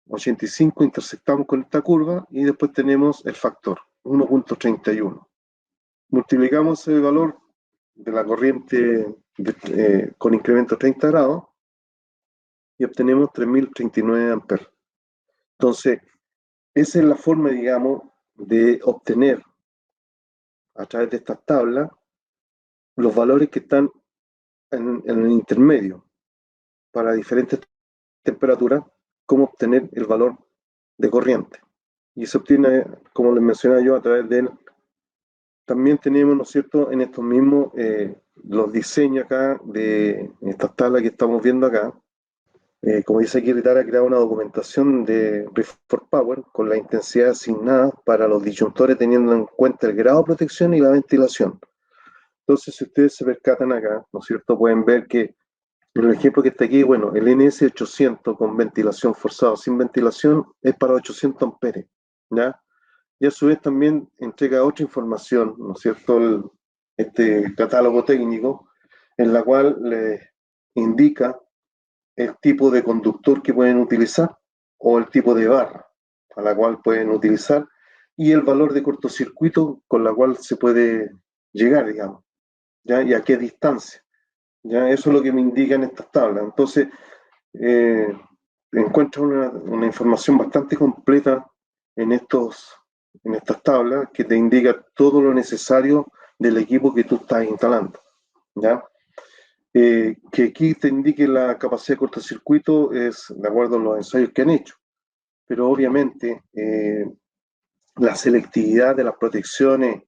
85, intersectamos con esta curva y después tenemos el factor, 1.31. Multiplicamos el valor de la corriente con incremento 30 grados y obtenemos 3039 amperes. Entonces, esa es la forma, digamos, de obtener a través de estas tablas los valores que están en el intermedio para diferentes temperaturas, cómo obtener el valor de corriente. Y se obtiene, como les mencionaba yo, a través de él. También tenemos, ¿no es cierto?, en estos mismos, los diseños acá de estas tablas que estamos viendo acá. Como dice aquí, Ritar ha creado una documentación de Refor Power con la intensidad asignada para los disyuntores teniendo en cuenta el grado de protección y la ventilación. Entonces, si ustedes se percatan acá, ¿no es cierto?, pueden ver que en el ejemplo que está aquí, bueno, el NS800 con ventilación forzada o sin ventilación es para 800 amperes, ¿ya? Y a su vez también entrega otra información, ¿no es cierto?, este catálogo técnico, en la cual les indica el tipo de conductor que pueden utilizar o el tipo de barra a la cual pueden utilizar y el valor de cortocircuito con la cual se puede llegar, digamos, ¿ya? Y a qué distancia. ¿Ya? Eso es lo que me indican estas tablas. Entonces, eh, encuentro una información bastante completa en, en estas tablas que te indica todo lo necesario del equipo que tú estás instalando. ¿Ya? Que aquí te indique la capacidad de cortocircuito es de acuerdo a los ensayos que han hecho, pero obviamente la selectividad de las protecciones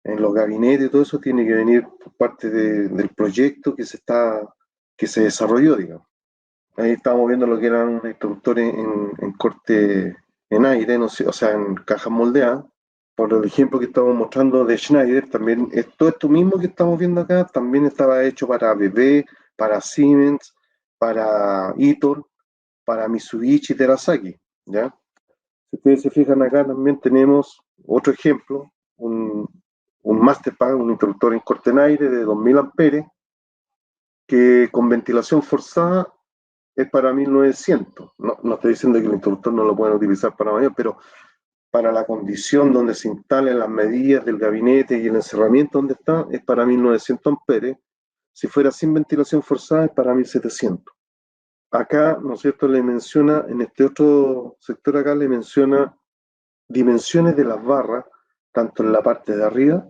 en los gabinetes, todo eso tiene que venir por parte del proyecto que se desarrolló, digamos. Ahí estábamos viendo lo que eran unos interruptores en corte en aire, no sé, o sea, en cajas moldeadas. Por el ejemplo que estamos mostrando de Schneider, también todo esto mismo que estamos viendo acá, también estaba hecho para BP, para Siemens, para Itor, para Mitsubishi y Terasaki, ¿ya? Si ustedes se fijan acá, también tenemos otro ejemplo, un Masterpack, un interruptor en corte en aire de 2000 amperes, que con ventilación forzada es para 1900. No, no estoy diciendo que el interruptor no lo pueden utilizar para mayor, pero para la condición donde se instalen las medidas del gabinete y el encerramiento donde está, es para 1900 amperes. Si fuera sin ventilación forzada, es para 1700. Acá, ¿no es cierto?, le menciona, en este otro sector acá, le menciona dimensiones de las barras, tanto en la parte de arriba,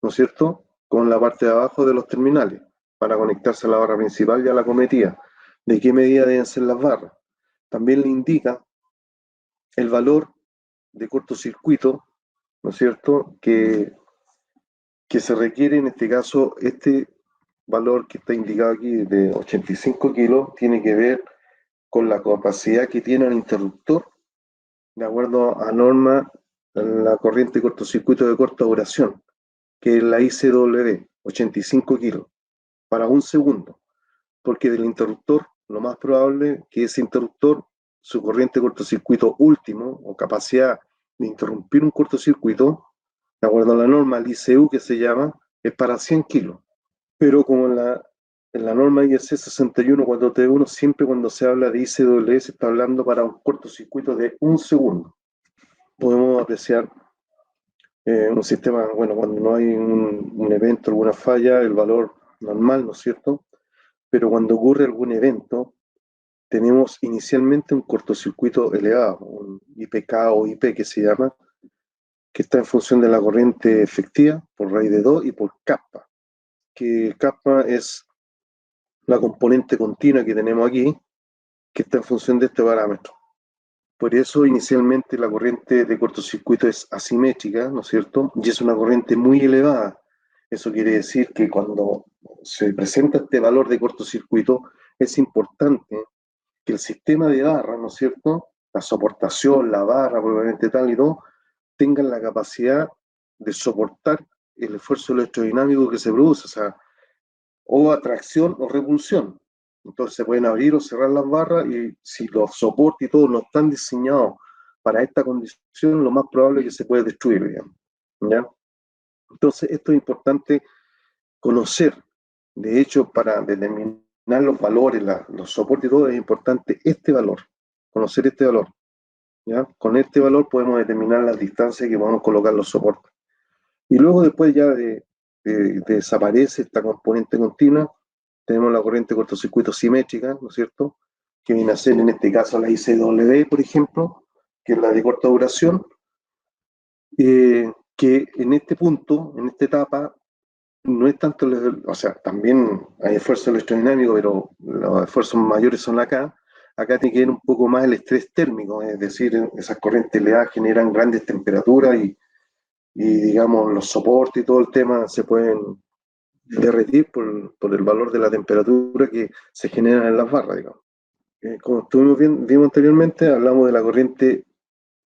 ¿no es cierto?, como en la parte de abajo de los terminales, para conectarse a la barra principal y a la cometida. ¿De qué medida deben ser las barras? También le indica el valor de cortocircuito, ¿no es cierto?, que se requiere en este caso, este valor que está indicado aquí de 85 kilos, tiene que ver con la capacidad que tiene el interruptor, de acuerdo a norma, la corriente de cortocircuito de corta duración, que es la ICW, 85 kilos, para un segundo, porque del interruptor, lo más probable es que ese interruptor, su corriente de cortocircuito último, o capacidad de interrumpir un cortocircuito, de acuerdo a la norma, el ICU que se llama, es para 100 kilos. Pero como en la norma IEC 614T1, siempre cuando se habla de ICW se está hablando para un cortocircuito de un segundo. Podemos apreciar un sistema, bueno, cuando no hay un evento, alguna falla, el valor normal, ¿no es cierto? Pero cuando ocurre algún evento, tenemos inicialmente un cortocircuito elevado, un IPK o IP que se llama, que está en función de la corriente efectiva por raíz de 2 y por kappa, que kappa es la componente continua que tenemos aquí, que está en función de este parámetro. Por eso inicialmente la corriente de cortocircuito es asimétrica, ¿no es cierto? Y es una corriente muy elevada. Eso quiere decir que cuando se presenta este valor de cortocircuito, es importante que el sistema de barra, ¿no es cierto? La soportación, la barra, probablemente tal y todo, tengan la capacidad de soportar el esfuerzo electrodinámico que se produce, o sea, o atracción o repulsión. Entonces se pueden abrir o cerrar las barras y si los soportes y todo no están diseñados para esta condición, lo más probable es que se puede destruir, digamos, ¿ya? Entonces esto es importante conocer. De hecho, para determinar los valores, los soportes y todo, es importante este valor, conocer este valor, ¿ya? Con este valor podemos determinar las distancias que vamos a colocar los soportes. Y luego después ya desaparece esta componente continua, tenemos la corriente de cortocircuito simétrica, ¿no es cierto? Que viene a ser en este caso la ICW, por ejemplo, que es la de corta duración, que en este punto, en esta etapa, no es tanto, o sea, también hay esfuerzo electrodinámico, pero los esfuerzos mayores son acá. Acá tiene que ver un poco más el estrés térmico, es decir, esas corrientes heleadas generan grandes temperaturas y digamos, los soportes y todo el tema se pueden derretir por el valor de la temperatura que se genera en las barras, digamos. Como vimos anteriormente, hablamos de la corriente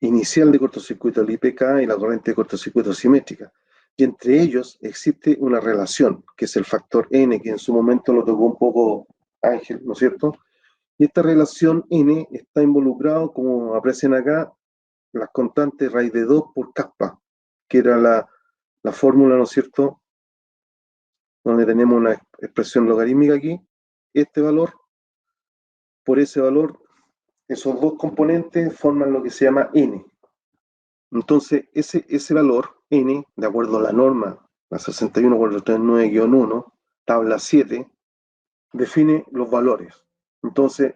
inicial de cortocircuito, el IPK, y la corriente de cortocircuito simétrica. Y entre ellos existe una relación, que es el factor N, que en su momento lo tocó un poco Ángel, ¿no es cierto? Y esta relación N está involucrado, como aprecian acá, las constantes raíz de 2 por kappa, que era la fórmula, ¿no es cierto?, donde tenemos una expresión logarítmica aquí, este valor, por ese valor, esos dos componentes forman lo que se llama N. Entonces, ese valor N, de acuerdo a la norma, la 61439-1, tabla 7, define los valores. Entonces,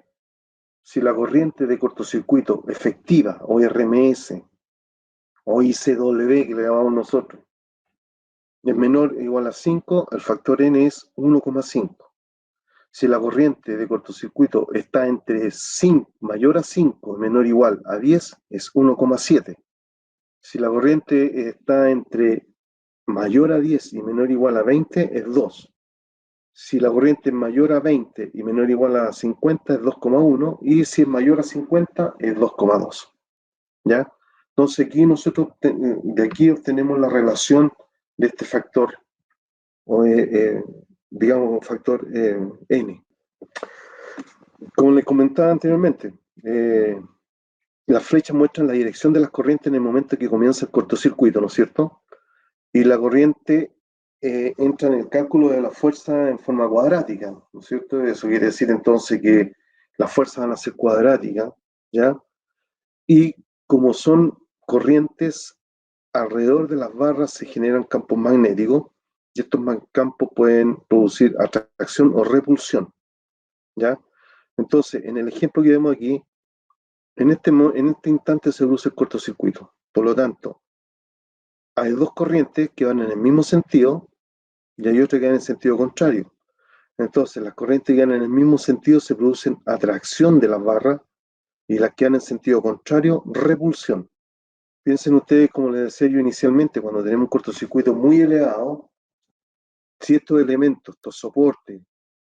si la corriente de cortocircuito efectiva, o RMS, o ICW, que le llamamos nosotros, es menor o igual a 5, el factor N es 1,5. Si la corriente de cortocircuito está entre 5, mayor a 5 y menor o igual a 10, es 1,7. Si la corriente está entre mayor a 10 y menor o igual a 20, es 2. Si la corriente es mayor a 20 y menor o igual a 50, es 2,1. Y si es mayor a 50, es 2,2. ¿Ya? Entonces aquí nosotros de aquí obtenemos la relación de este factor, o digamos factor N. Como les comentaba anteriormente, las flechas muestran la dirección de las corrientes en el momento que comienza el cortocircuito, ¿no es cierto? Y la corriente entra en el cálculo de la fuerza en forma cuadrática, ¿no es cierto? Eso quiere decir entonces que las fuerzas van a ser cuadráticas, ¿ya? Y como son corrientes, alrededor de las barras se generan campos magnéticos, y estos campos pueden producir atracción o repulsión, ¿ya? Entonces, en el ejemplo que vemos aquí, en este instante se produce el cortocircuito. Por lo tanto, hay dos corrientes que van en el mismo sentido y hay otra que van en sentido contrario. Entonces, las corrientes que van en el mismo sentido se producen atracción de las barras y las que van en sentido contrario, repulsión. Piensen ustedes, como les decía yo inicialmente, cuando tenemos un cortocircuito muy elevado, si estos elementos, estos soportes,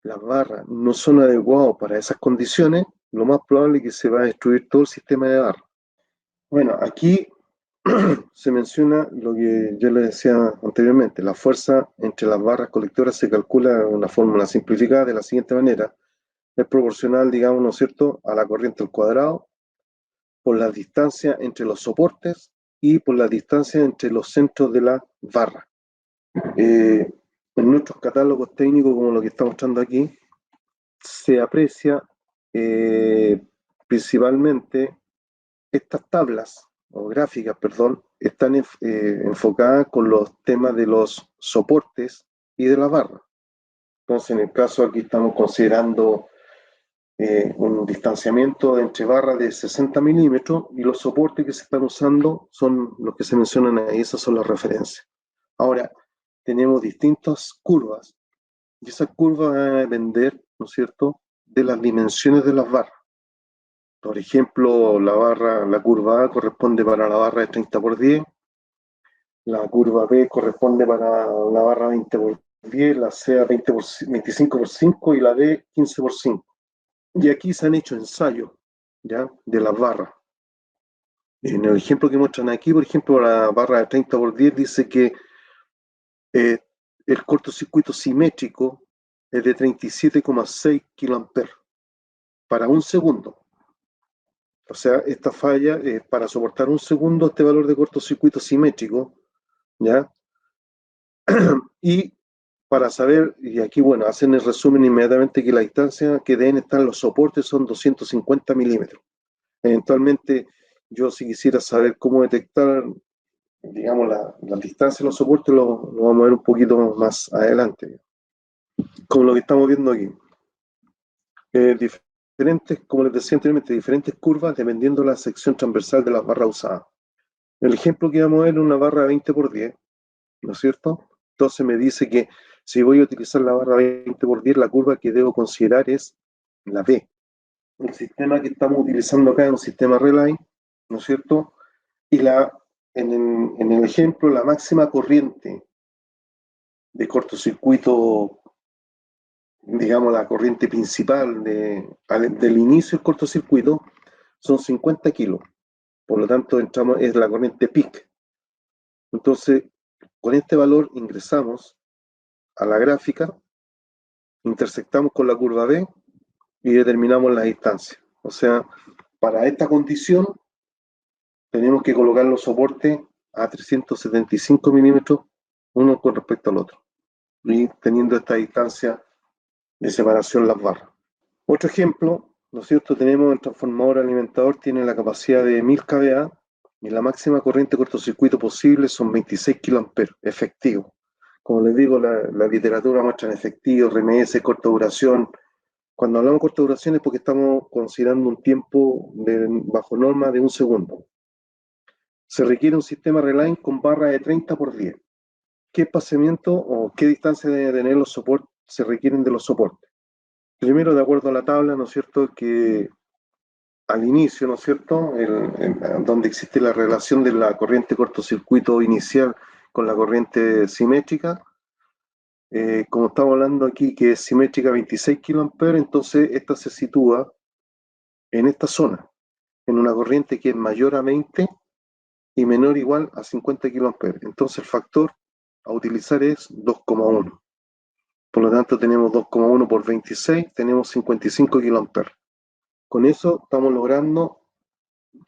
las barras, no son adecuados para esas condiciones, lo más probable es que se va a destruir todo el sistema de barras. Bueno, aquí se menciona lo que yo les decía anteriormente, la fuerza entre las barras colectoras se calcula en una fórmula simplificada de la siguiente manera: es proporcional, digamos, ¿no es cierto?, a la corriente al cuadrado por la distancia entre los soportes y por la distancia entre los centros de la barra. En nuestros catálogos técnicos, como lo que está mostrando aquí, se aprecia principalmente estas tablas, o gráficas, perdón, están enfocadas con los temas de los soportes y de la barra. Entonces, en el caso aquí estamos considerando un distanciamiento entre barras de 60 milímetros y los soportes que se están usando son los que se mencionan ahí, esas son las referencias. Ahora, tenemos distintas curvas y esas curvas van a depender, ¿no es cierto?, de las dimensiones de las barras. Por ejemplo, la curva A corresponde para la barra de 30 por 10, la curva B corresponde para la barra 20 por 10, la C a 25 por 5 y la D 15 por 5. Y aquí se han hecho ensayos, ¿ya?, de las barras. En el ejemplo que muestran aquí, por ejemplo, la barra de 30 por 10 dice que el cortocircuito simétrico es de 37,6 kA para un segundo. O sea, esta falla, para soportar un segundo este valor de cortocircuito simétrico, ¿ya? Y para saber, y aquí, bueno, hacen el resumen inmediatamente que la distancia que deben estar los soportes son 250 milímetros. Eventualmente, yo si quisiera saber cómo detectar, digamos, la distancia de los soportes, lo vamos a ver un poquito más adelante, como lo que estamos viendo aquí. Diferentes, como les decía anteriormente, diferentes curvas dependiendo de la sección transversal de las barras usadas. El ejemplo que vamos a ver es una barra 20 por 10, ¿no es cierto? Entonces me dice que si voy a utilizar la barra 20x10, la curva que debo considerar es la B. El sistema que estamos utilizando acá es un sistema Reline, ¿no es cierto? Y en el ejemplo, la máxima corriente de cortocircuito, digamos la corriente principal del inicio del cortocircuito, son 50 kilos. Por lo tanto, es la corriente peak. Entonces, con este valor ingresamos a la gráfica, intersectamos con la curva B y determinamos la distancia. O sea, para esta condición tenemos que colocar los soportes a 375 milímetros uno con respecto al otro, y teniendo esta distancia de separación las barras. Otro ejemplo, ¿no es cierto? Tenemos el transformador alimentador, tiene la capacidad de 1000 kVA y la máxima corriente de cortocircuito posible son 26 kA efectivo. Como les digo, la literatura muestra en efectivo, RMS, corta duración. Cuando hablamos de corta duración es porque estamos considerando un tiempo bajo norma de 1 segundo. Se requiere un sistema Reline con barra de 30x10. ¿Qué espaciamiento o qué distancia deben tener los soportes se requieren de los soportes? Primero, de acuerdo a la tabla, ¿no es cierto?, que al inicio, ¿no es cierto?, donde existe la relación de la corriente cortocircuito inicial con la corriente simétrica, como estamos hablando aquí que es simétrica 26 kA, entonces esta se sitúa en esta zona, en una corriente que es mayor a 20 y menor o igual a 50 kA. Entonces el factor a utilizar es 2,1. Por lo tanto tenemos 2,1 por 26, tenemos 55 kA. Con eso estamos logrando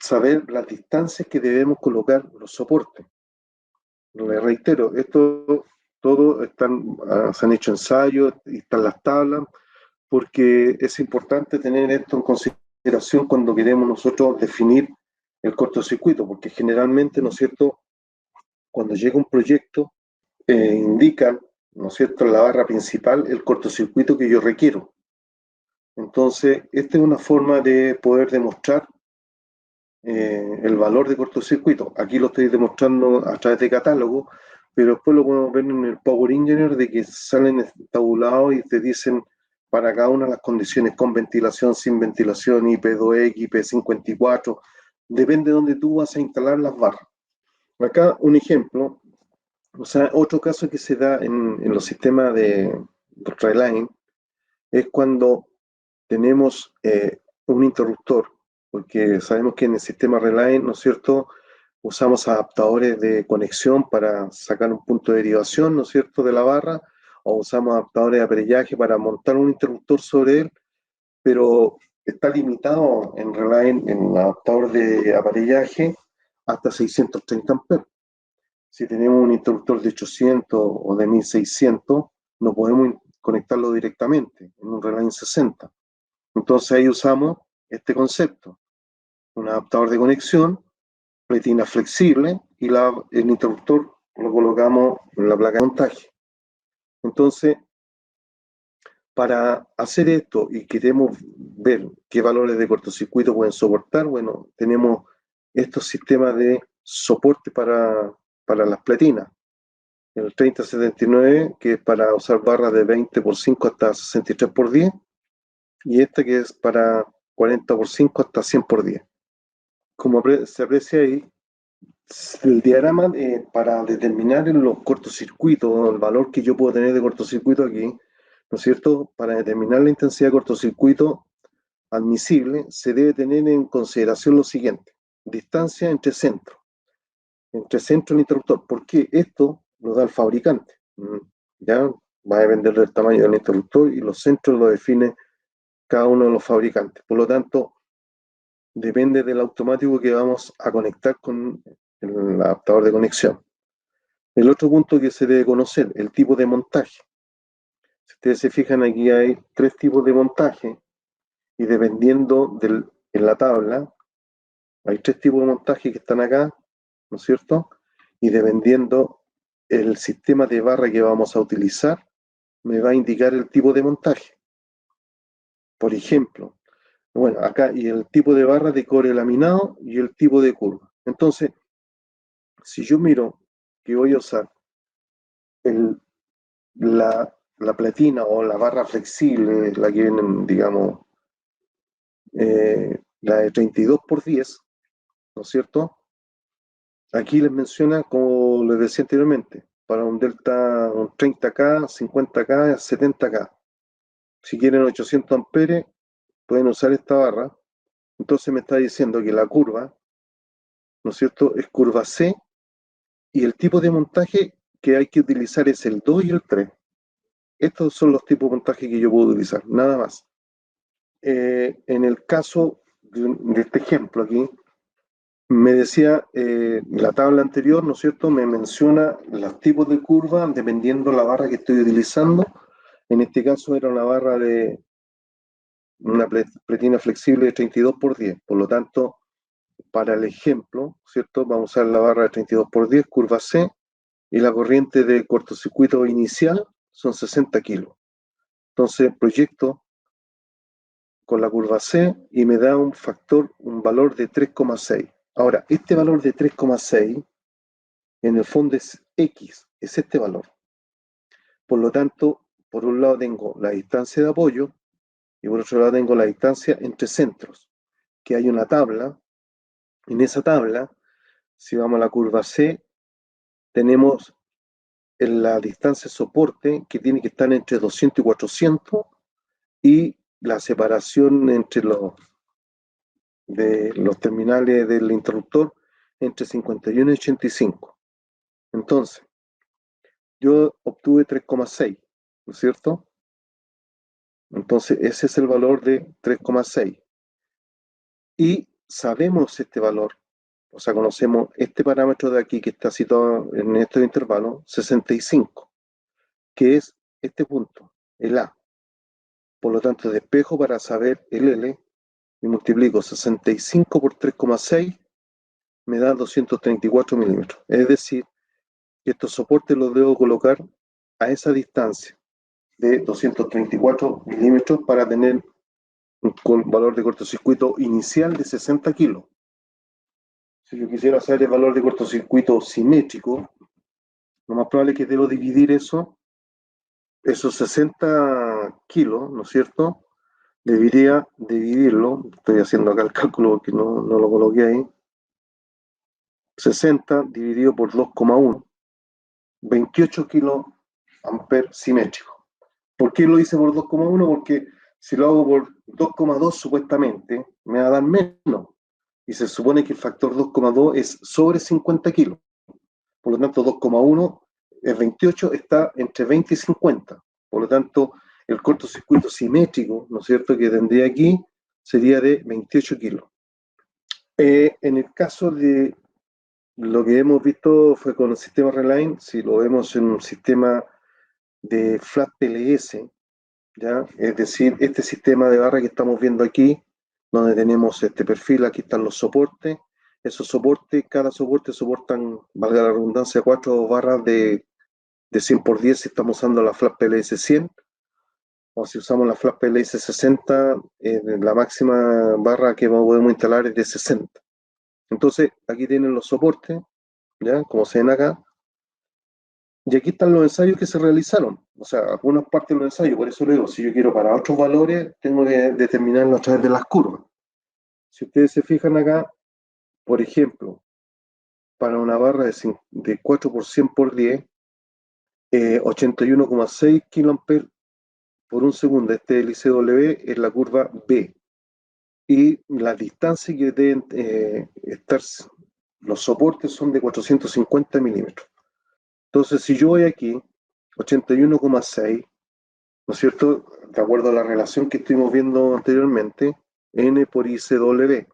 saber las distancias que debemos colocar los soportes. Les reitero, esto todo se han hecho ensayos y están las tablas, porque es importante tener esto en consideración cuando queremos nosotros definir el cortocircuito, porque generalmente, ¿no es cierto?, cuando llega un proyecto, indican, ¿no es cierto?, en la barra principal el cortocircuito que yo requiero. Entonces, esta es una forma de poder demostrar el valor de cortocircuito. Aquí lo estoy demostrando a través de catálogo, pero después lo podemos ver en el Power Engineer, de que salen tabulados y te dicen para cada una de las condiciones, con ventilación, sin ventilación, IP2X, IP54, depende de dónde tú vas a instalar las barras. Acá un ejemplo, o sea, otro caso que se da en los sistemas de Reline es cuando tenemos un interruptor, porque sabemos que en el sistema Reline, ¿no es cierto?, usamos adaptadores de conexión para sacar un punto de derivación, ¿no es cierto?, de la barra, o usamos adaptadores de aparellaje para montar un interruptor sobre él, pero está limitado en Reline, en el adaptador de aparellaje, hasta 630 amperes. Si tenemos un interruptor de 800 o de 1600, no podemos conectarlo directamente en un Reline 60. Entonces ahí usamos este concepto, un adaptador de conexión, pletina flexible, y el interruptor lo colocamos en la placa de montaje. Entonces, para hacer esto y queremos ver qué valores de cortocircuito pueden soportar, bueno, tenemos estos sistemas de soporte para las platinas. El 3079, que es para usar barras de 20x5 hasta 63x10, y esta que es para 40x5 hasta 100x10. Como se aprecia ahí, el diagrama para determinar en los cortocircuitos, el valor que yo puedo tener de cortocircuito aquí, ¿no es cierto? Para determinar la intensidad de cortocircuito admisible, se debe tener en consideración lo siguiente: distancia entre centro y el interruptor. ¿Por qué? Esto lo da el fabricante. Ya va a depender del tamaño del interruptor, y los centros lo define cada uno de los fabricantes. Por lo tanto, depende del automático que vamos a conectar con el adaptador de conexión. El otro punto que se debe conocer, el tipo de montaje. Si ustedes se fijan, aquí hay 3 tipos de montaje, y dependiendo en la tabla, hay 3 tipos de montaje que están acá, ¿no es cierto? Y dependiendo el sistema de barra que vamos a utilizar, me va a indicar el tipo de montaje. Por ejemplo, bueno, acá, y el tipo de barra de cobre laminado y el tipo de curva. Entonces, si yo miro que voy a usar el, la platina o la barra flexible, la que vienen, digamos, la de 32x10, ¿no es cierto? Aquí les menciona, como les decía anteriormente, para un delta, un 30K, 50K, 70K. Si quieren 800 amperes, pueden usar esta barra. Entonces me está diciendo que la curva, ¿no es cierto?, es curva C y el tipo de montaje que hay que utilizar es el 2 y el 3. Estos son los tipos de montaje que yo puedo utilizar, nada más. En el caso de este ejemplo aquí, me decía la tabla anterior, ¿no es cierto? Me menciona los tipos de curva dependiendo la barra que estoy utilizando. En este caso era una barra de una pletina flexible de 32x10. Por lo tanto, para el ejemplo, ¿cierto? Vamos a usar la barra de 32x10, curva C, y la corriente de cortocircuito inicial son 60 kilos. Entonces proyecto con la curva C y me da un factor, un valor de 3,6. Ahora, este valor de 3,6 en el fondo es X, es este valor. Por lo tanto, por un lado tengo la distancia de apoyo y por otro lado tengo la distancia entre centros, que hay una tabla. En esa tabla, si vamos a la curva C, tenemos en la distancia de soporte que tiene que estar entre 200 y 400 y la separación entre de los terminales del interruptor entre 51 y 85. Entonces, yo obtuve 3,6, ¿no es cierto? Entonces, ese es el valor de 3,6. Y sabemos este valor, o sea, conocemos este parámetro de aquí que está situado en este intervalo, 65, que es este punto, el A. Por lo tanto, despejo para saber el L y multiplico 65 por 3,6, me da 234 milímetros. Es decir, que estos soportes los debo colocar a esa distancia de 234 milímetros para tener un valor de cortocircuito inicial de 60 kilos. Si yo quisiera saber el valor de cortocircuito simétrico, lo más probable es que debo dividir esos 60 kilos, ¿no es cierto? Debería dividirlo, estoy haciendo acá el cálculo porque no lo coloqué ahí, 60 dividido por 2,1, 28 kiloamperes simétrico. ¿Por qué lo hice por 2,1? Porque si lo hago por 2,2 supuestamente me va a dar menos. Y se supone que el factor 2,2 es sobre 50 kilos. Por lo tanto, 2,1 es 28, está entre 20 y 50. Por lo tanto, el cortocircuito simétrico, ¿no es cierto?, que tendría aquí sería de 28 kilos. En el caso de lo que hemos visto fue con el sistema Reline, si lo vemos en un sistema de flat PLS, ¿ya? Es decir, este sistema de barra que estamos viendo aquí, donde tenemos este perfil, aquí están los soportes. Esos soportes, cada soporte soportan, valga la redundancia, 4 barras de 100x10 si estamos usando la flat PLS 100, o si usamos la flat PLS 60, la máxima barra que podemos instalar es de 60. Entonces, aquí tienen los soportes, ¿ya? Como se ven acá. Y aquí están los ensayos que se realizaron, o sea, algunas partes de los ensayos, por eso le digo, si yo quiero para otros valores, tengo que determinarlo a través de las curvas. Si ustedes se fijan acá, por ejemplo, para una barra de 4 por 100 por 10, 81,6 kA por un segundo, este es el ICW, es la curva B. Y la distancia que deben estar los soportes son de 450 milímetros. Entonces, si yo voy aquí, 81,6, ¿no es cierto? De acuerdo a la relación que estuvimos viendo anteriormente, N por ICW.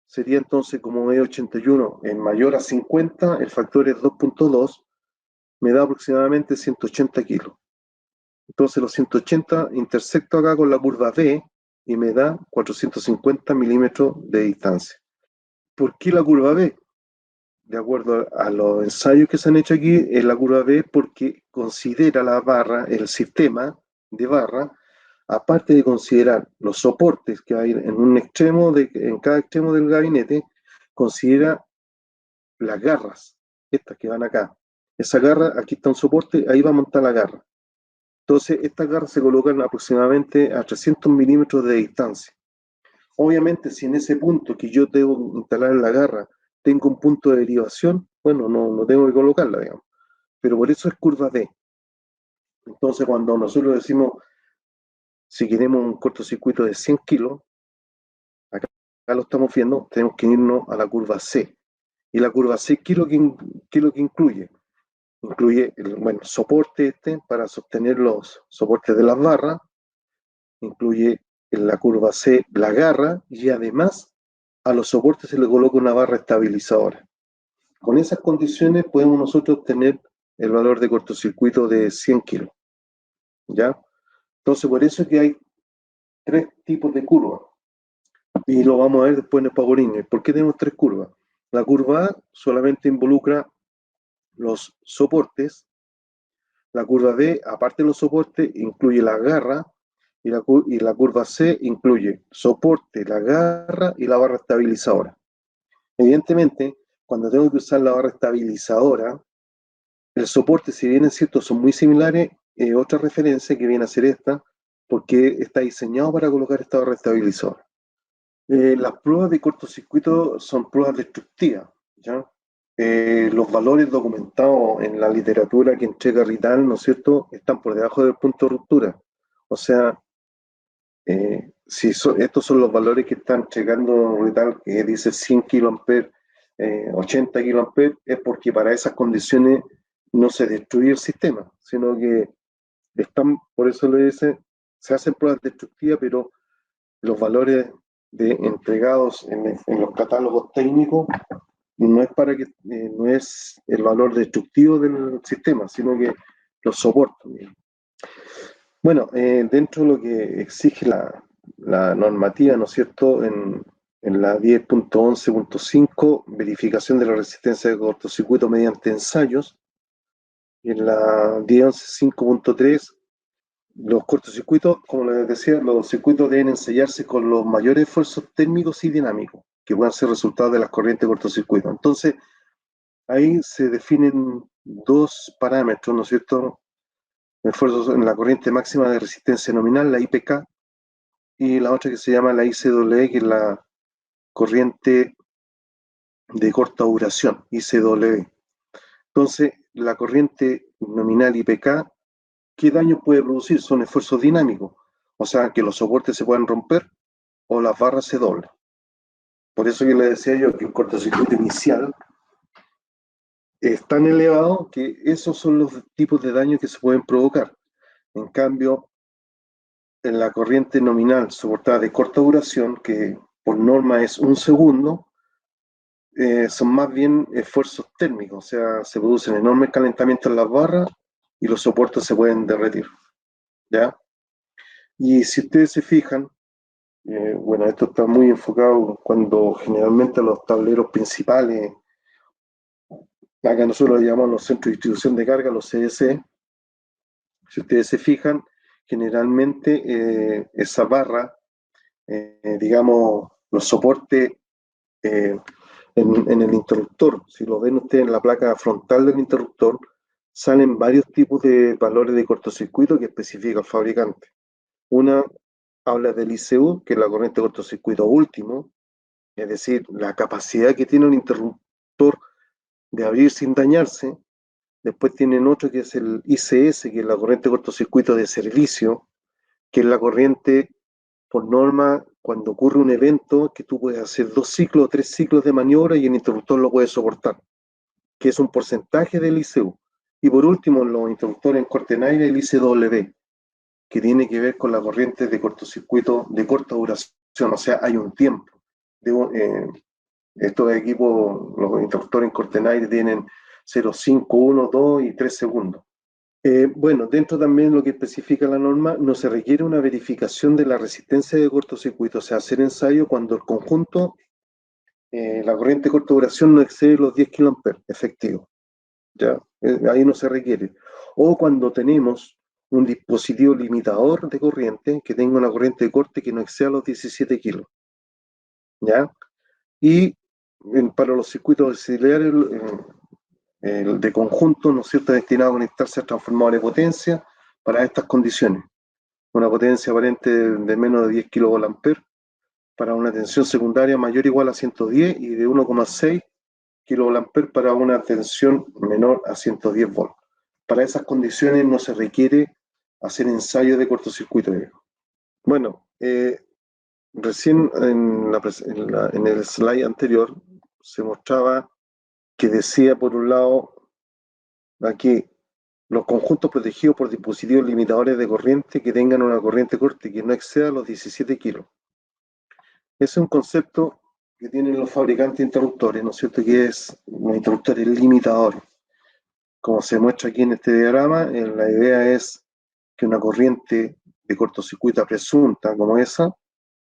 Sería entonces como E81 en mayor a 50, el factor es 2,2, me da aproximadamente 180 kilos. Entonces los 180 intersecto acá con la curva B y me da 450 milímetros de distancia. ¿Por qué la curva B? De acuerdo a los ensayos que se han hecho aquí, es la curva B porque considera la barra, el sistema de barra, aparte de considerar los soportes que hay en un extremo, en cada extremo del gabinete, considera las garras, estas que van acá. Esa garra, aquí está un soporte, ahí va a montar la garra. Entonces, estas garras se colocan aproximadamente a 300 milímetros de distancia. Obviamente, si en ese punto que yo debo instalar la garra tengo un punto de derivación, bueno, no tengo que colocarla, digamos. Pero por eso es curva D. Entonces, cuando nosotros decimos, si queremos un cortocircuito de 100 kilos, acá lo estamos viendo, tenemos que irnos a la curva C. Y la curva C, ¿qué es lo que incluye? Incluye el soporte para sostener los soportes de las barras, incluye en la curva C la garra y además a los soportes se le coloca una barra estabilizadora. Con esas condiciones podemos nosotros obtener el valor de cortocircuito de 100 kilos. ¿Ya? Entonces, por eso es que hay tres tipos de curvas. Y lo vamos a ver después en el Power Engineer. ¿Por qué tenemos tres curvas? La curva A solamente involucra los soportes. La curva B, aparte de los soportes, incluye la garra. Y la curva C incluye soporte, la garra y la barra estabilizadora. Evidentemente, cuando tengo que usar la barra estabilizadora, el soporte, si bien es cierto, son muy similares, otra referencia que viene a ser esta, porque está diseñado para colocar esta barra estabilizadora. Las pruebas de cortocircuito son pruebas destructivas, ¿ya? Los valores documentados en la literatura que entrega Rital, ¿no es cierto?, están por debajo del punto de ruptura. O sea, si estos son los valores que están entregando Rital, que dice 100 kiloamperes, 80 kiloamperes, es porque para esas condiciones no se destruye el sistema, sino que están, por eso le dice, se hacen pruebas destructivas, pero los valores entregados en los catálogos técnicos no es para que no es el valor destructivo del sistema, sino que los soporta. Bueno, dentro de lo que exige la normativa, ¿no es cierto? En la 10.11.5, verificación de la resistencia de cortocircuito mediante ensayos, y en la 10.11.5.3, los cortocircuitos, como les decía, los circuitos deben ensayarse con los mayores esfuerzos térmicos y dinámicos que puedan ser resultados de las corrientes de cortocircuito. Entonces, ahí se definen dos parámetros, ¿no es cierto? Esfuerzos en la corriente máxima de resistencia nominal, la IPK, y la otra que se llama la ICW, que es la corriente de corta duración, ICW. Entonces, la corriente nominal IPK, ¿qué daño puede producir? Son esfuerzos dinámicos, o sea, que los soportes se puedan romper o las barras se doblan. Por eso yo le decía yo que el cortocircuito inicial es tan elevado que esos son los tipos de daños que se pueden provocar. En cambio, en la corriente nominal soportada de corta duración, que por norma es un segundo, son más bien esfuerzos térmicos, o sea, se producen enormes calentamientos en las barras y los soportes se pueden derretir, ¿ya? Y si ustedes se fijan, bueno, esto está muy enfocado cuando generalmente los tableros principales, acá nosotros lo llamamos los centros de distribución de carga, los CDC, si ustedes se fijan, generalmente esa barra, digamos, los soportes en el interruptor, si lo ven ustedes en la placa frontal del interruptor, salen varios tipos de valores de cortocircuito que especifica el fabricante. Una habla del ICU, que es la corriente de cortocircuito último, es decir, la capacidad que tiene un interruptor de abrir sin dañarse. Después tienen otro que es el ICS, que es la corriente de cortocircuito de servicio, que es la corriente, por norma, cuando ocurre un evento, que tú puedes hacer 2 ciclos o 3 ciclos de maniobra y el interruptor lo puede soportar, que es un porcentaje del ICU. Y por último, los interruptores en corte en aire, el ICW, que tiene que ver con la corriente de cortocircuito de corta duración, o sea, hay un tiempo. Estos equipos, los interruptores en corte en aire tienen 0, 5, 1, 2 y 3 segundos. Bueno, dentro también de lo que especifica la norma, no se requiere una verificación de la resistencia de cortocircuito, o sea, hacer ensayo cuando el conjunto, la corriente de corta duración no excede los 10 kA efectivos. ¿Ya? Ahí no se requiere. O cuando tenemos un dispositivo limitador de corriente que tenga una corriente de corte que no exceda los 17 kilos. ¿Ya? Y para los circuitos auxiliares, de conjunto, ¿no es cierto?, destinado a conectarse a transformadores de potencia para estas condiciones. Una potencia aparente de menos de 10 kVA para una tensión secundaria mayor o igual a 110 y de 1,6 kVA para una tensión menor a 110 volts. Para esas condiciones no se requiere hacer ensayos de cortocircuito. Bueno, recién en el slide anterior se mostraba que decía, por un lado, aquí, los conjuntos protegidos por dispositivos limitadores de corriente que tengan una corriente corta y que no exceda los 17 kilos. Ese es un concepto que tienen los fabricantes de interruptores, ¿no es cierto?, que es un interruptores limitadores. Como se muestra aquí en este diagrama, la idea es que una corriente de cortocircuito presunta como esa,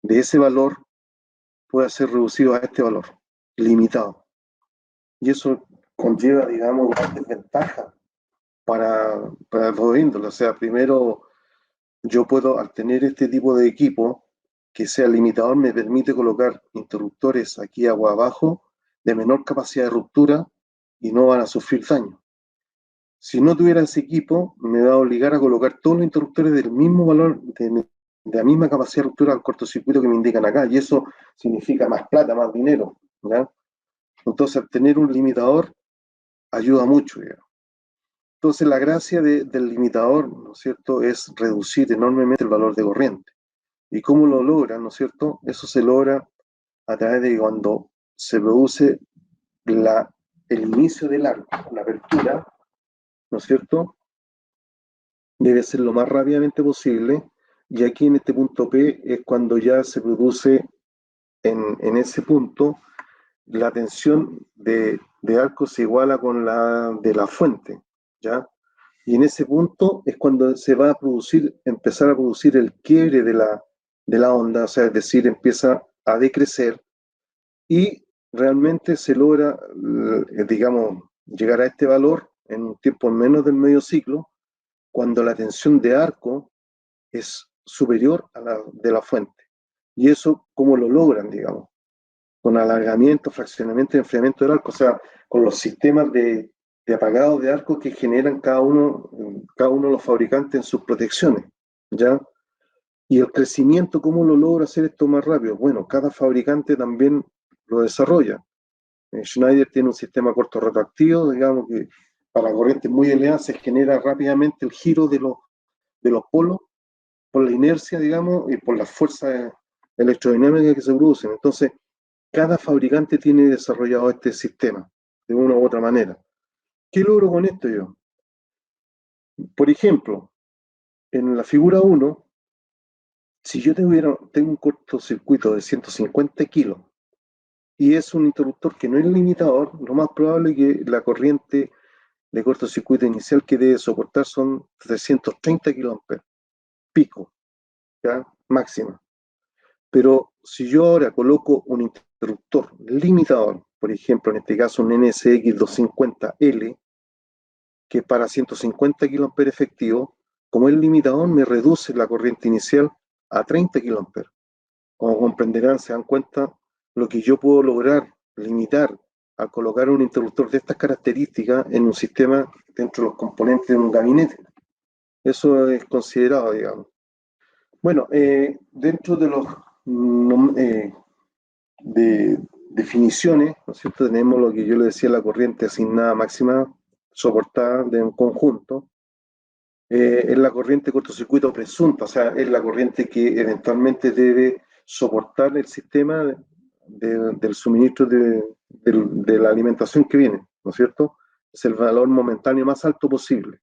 de ese valor, pueda ser reducido a este valor, limitado. Y eso conlleva, digamos, una desventaja para todo índole. O sea, primero, yo puedo, al tener este tipo de equipo, que sea limitador, me permite colocar interruptores aquí agua abajo de menor capacidad de ruptura y no van a sufrir daño. Si no tuviera ese equipo, me va a obligar a colocar todos los interruptores del mismo valor, de la misma capacidad de ruptura al cortocircuito que me indican acá, y eso significa más plata, más dinero, ¿ya? Entonces, tener un limitador ayuda mucho, ¿ya? Entonces, la gracia del limitador, ¿no es cierto?, es reducir enormemente el valor de corriente. ¿Y cómo lo logra, no es cierto? Eso se logra a través de cuando se produce el inicio del arco, la apertura, ¿no es cierto? Debe ser lo más rápidamente posible, y aquí en este punto P es cuando ya se produce en ese punto la tensión de arco se iguala con la de la fuente, ¿ya? Y en ese punto es cuando se va a empezar a producir el quiebre de la onda, o sea, es decir, empieza a decrecer y realmente se logra, digamos, llegar a este valor en un tiempo menos del medio ciclo, cuando la tensión de arco es superior a la de la fuente. Y eso, ¿cómo lo logran, digamos? Con alargamiento, fraccionamiento y enfriamiento del arco, o sea, con los sistemas de apagado de arco que generan cada uno de los fabricantes en sus protecciones, ¿ya? Y el crecimiento, ¿cómo lo logra hacer esto más rápido? Bueno, cada fabricante también lo desarrolla. Schneider tiene un sistema corto retroactivo, digamos que para corrientes muy elevadas se genera rápidamente el giro de los polos por la inercia, digamos, y por las fuerzas electrodinámicas que se producen. Entonces, cada fabricante tiene desarrollado este sistema de una u otra manera. ¿Qué logro con esto yo? Por ejemplo, en la figura 1, si yo tengo un cortocircuito de 150 kilos y es un interruptor que no es limitador, lo más probable es que la corriente de cortocircuito inicial que debe soportar son 330 kiloamperes, pico, ¿ya? Máxima. Pero si yo ahora coloco un interruptor limitador, por ejemplo, en este caso un NSX 250L, que para 150 kA efectivo, como es limitador, me reduce la corriente inicial a 30 kA. Como comprenderán, se dan cuenta lo que yo puedo lograr limitar al colocar un interruptor de estas características en un sistema dentro de los componentes de un gabinete. Eso es considerado, digamos. Bueno, dentro de los definiciones, ¿no es cierto? Tenemos lo que yo le decía, la corriente asignada máxima soportada de un conjunto. Es la corriente cortocircuito presunta, o sea, es la corriente que eventualmente debe soportar el sistema del suministro de la alimentación que viene, ¿no es cierto? Es el valor momentáneo más alto posible.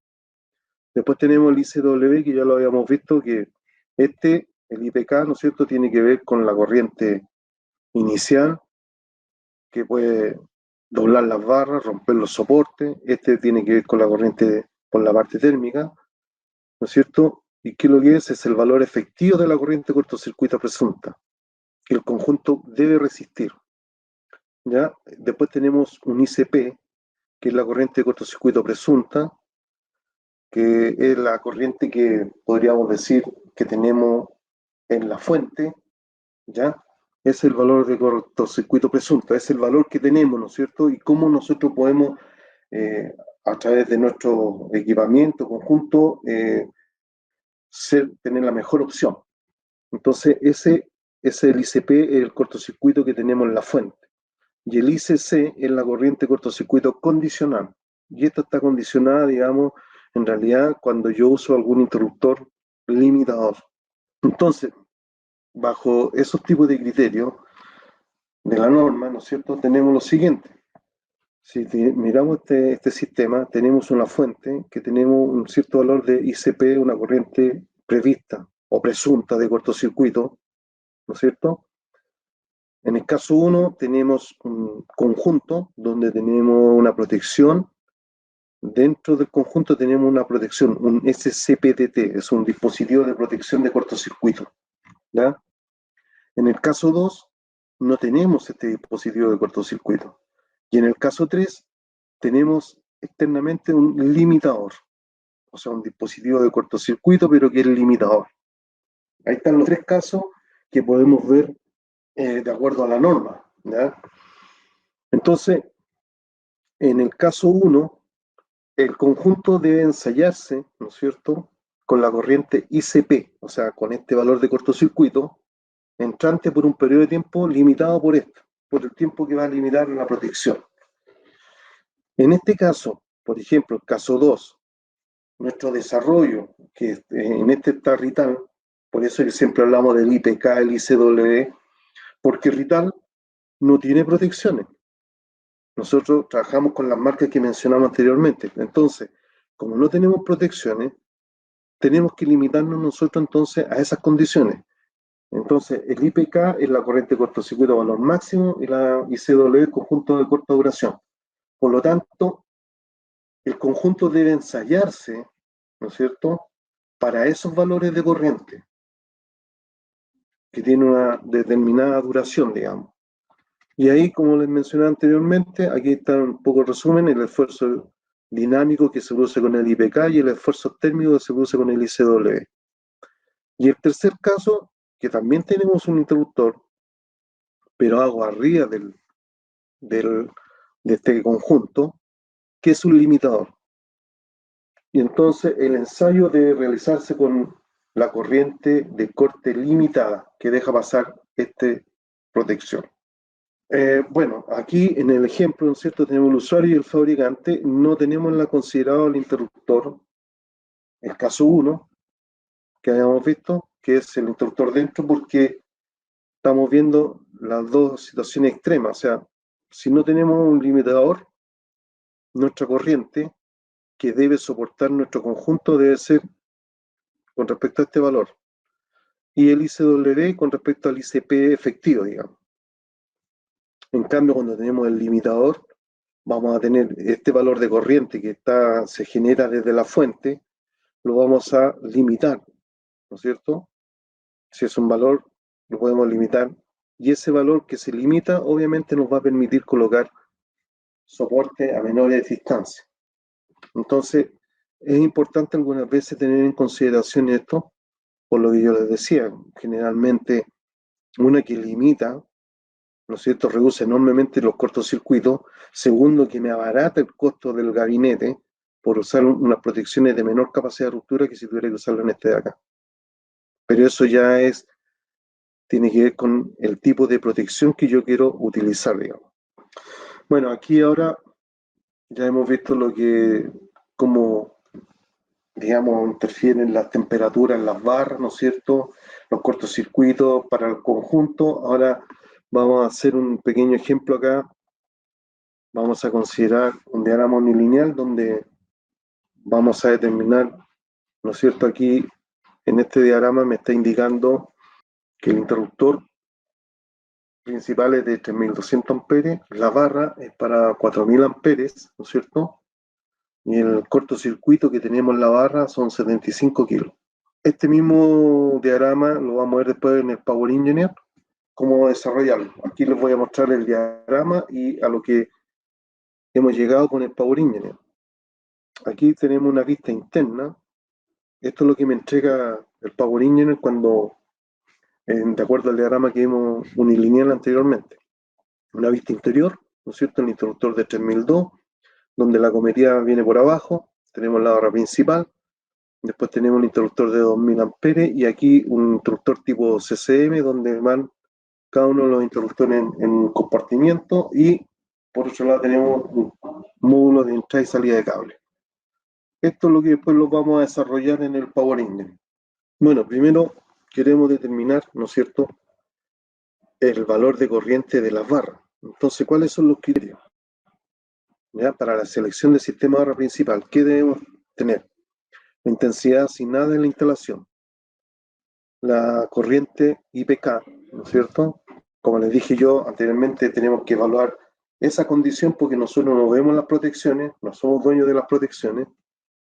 Después tenemos el ICW, que ya lo habíamos visto, que el IPK, ¿no es cierto?, tiene que ver con la corriente inicial, que puede doblar las barras, romper los soportes. Este tiene que ver con la corriente, con la parte térmica, ¿no es cierto? ¿Y qué es lo que es? Es el valor efectivo de la corriente cortocircuito presunta, que el conjunto debe resistir, ¿ya? Después tenemos un ICP, que es la corriente de cortocircuito presunta, que es la corriente que podríamos decir que tenemos en la fuente, ¿ya? Es el valor de cortocircuito presunto, es el valor que tenemos, ¿no es cierto? Y cómo nosotros podemos a través de nuestro equipamiento conjunto, tener la mejor opción. Entonces, ese es el ICP, el cortocircuito que tenemos en la fuente. Y el ICC es la corriente cortocircuito condicional. Y esta está condicionada, digamos, en realidad cuando yo uso algún interruptor limitador. Entonces, bajo esos tipos de criterios de la norma, ¿no es cierto?, tenemos lo siguiente. Si miramos este sistema, tenemos una fuente que tenemos un cierto valor de ICP, una corriente prevista o presunta de cortocircuito, ¿no es cierto? En el caso 1 tenemos un conjunto donde tenemos una protección. Dentro del conjunto tenemos una protección, un SCPDT, es un dispositivo de protección de cortocircuito, ¿ya? En el caso 2 no tenemos este dispositivo de cortocircuito. Y en el caso 3 tenemos externamente un limitador, o sea, un dispositivo de cortocircuito, pero que es limitador. Ahí están los tres casos que podemos ver de acuerdo a la norma, ¿ya? Entonces, en el caso 1, el conjunto debe ensayarse, ¿no es cierto?, con la corriente ICP, o sea, con este valor de cortocircuito, entrante por un periodo de tiempo limitado por esto, por el tiempo que va a limitar la protección. En este caso, por ejemplo, el caso 2, nuestro desarrollo, que en este está Rital, por eso que siempre hablamos del IPK, el ICW, porque Rital no tiene protecciones. Nosotros trabajamos con las marcas que mencionamos anteriormente. Entonces, como no tenemos protecciones, tenemos que limitarnos nosotros entonces a esas condiciones. Entonces, el IPK es la corriente de cortocircuito valor máximo y la ICW es conjunto de corta duración. Por lo tanto, el conjunto debe ensayarse, ¿no es cierto?, para esos valores de corriente, que tienen una determinada duración, digamos. Y ahí, como les mencioné anteriormente, aquí está un poco el resumen, el esfuerzo dinámico que se produce con el IPK y el esfuerzo térmico que se produce con el ICW. Y el tercer caso, que también tenemos un interruptor, pero hago arriba de este conjunto, que es un limitador. Y entonces el ensayo debe realizarse con la corriente de corte limitada, que deja pasar esta protección. Bueno, aquí en el ejemplo, ¿no es cierto?, tenemos el usuario y el fabricante, no tenemos considerado el interruptor, el caso 1, que habíamos visto, que es el interruptor dentro, porque estamos viendo las dos situaciones extremas, o sea, si no tenemos un limitador, nuestra corriente que debe soportar nuestro conjunto debe ser con respecto a este valor, y el ICW con respecto al ICP efectivo, digamos. En cambio, cuando tenemos el limitador, vamos a tener este valor de corriente que se genera desde la fuente, lo vamos a limitar, ¿no es cierto? Si es un valor, lo podemos limitar, y ese valor que se limita, obviamente nos va a permitir colocar soporte a menores distancias. Entonces, es importante algunas veces tener en consideración esto, por lo que yo les decía, generalmente una que limita, ¿no es cierto?, reduce enormemente los cortocircuitos. Segundo, que me abarata el costo del gabinete por usar unas protecciones de menor capacidad de ruptura que si tuviera que usarlo en este de acá. Pero eso ya tiene que ver con el tipo de protección que yo quiero utilizar, digamos. Bueno, aquí ahora ya hemos visto cómo, digamos, interfieren las temperaturas en las barras, ¿no es cierto?, los cortocircuitos para el conjunto. Ahora vamos a hacer un pequeño ejemplo acá. Vamos a considerar un diagrama unilineal donde vamos a determinar, ¿no es cierto?, aquí en este diagrama me está indicando que el interruptor principal es de 3200 amperes, la barra es para 4000 amperes, ¿no es cierto?, y el cortocircuito que tenemos en la barra son 75 kilos. Este mismo diagrama lo vamos a ver después en el Power Engineer, cómo desarrollarlo. Aquí les voy a mostrar el diagrama y a lo que hemos llegado con el Power Engineer. Aquí tenemos una vista interna. Esto es lo que me entrega el Power Engineer cuando, de acuerdo al diagrama que vimos unilineal anteriormente. Una vista interior, ¿no es cierto?, el interruptor de 3002, donde la cometida viene por abajo, tenemos la barra principal, después tenemos un interruptor de 2000 amperes y aquí un interruptor tipo CCM donde van cada uno de los interruptores en un compartimiento y por otro lado tenemos un módulo de entrada y salida de cable. Esto es lo que después lo vamos a desarrollar en el Power Engineering. Bueno, primero queremos determinar, ¿no es cierto?, el valor de corriente de las barras. Entonces, ¿cuáles son los criterios? ¿Ya? Para la selección del sistema de barra principal, ¿qué debemos tener? La intensidad asignada en la instalación, la corriente IPK, ¿no es cierto? Como les dije yo anteriormente, tenemos que evaluar esa condición porque nosotros no vemos las protecciones, no somos dueños de las protecciones,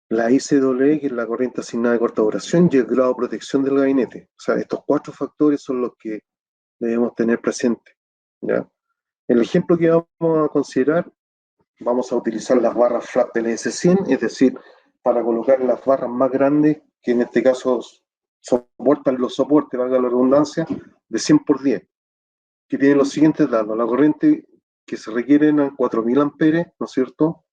la ICW, que es la corriente asignada de corta duración, y el grado de protección del gabinete. O sea, estos 4 factores son los que debemos tener presentes, ¿ya? El ejemplo que vamos a considerar, vamos a utilizar las barras flap del S100, es decir, para colocar las barras más grandes, que en este caso soportan los soportes, valga la redundancia, de 100 por 10, que tienen los siguientes datos. La corriente que se requiere en 4000 amperes, ¿no es cierto?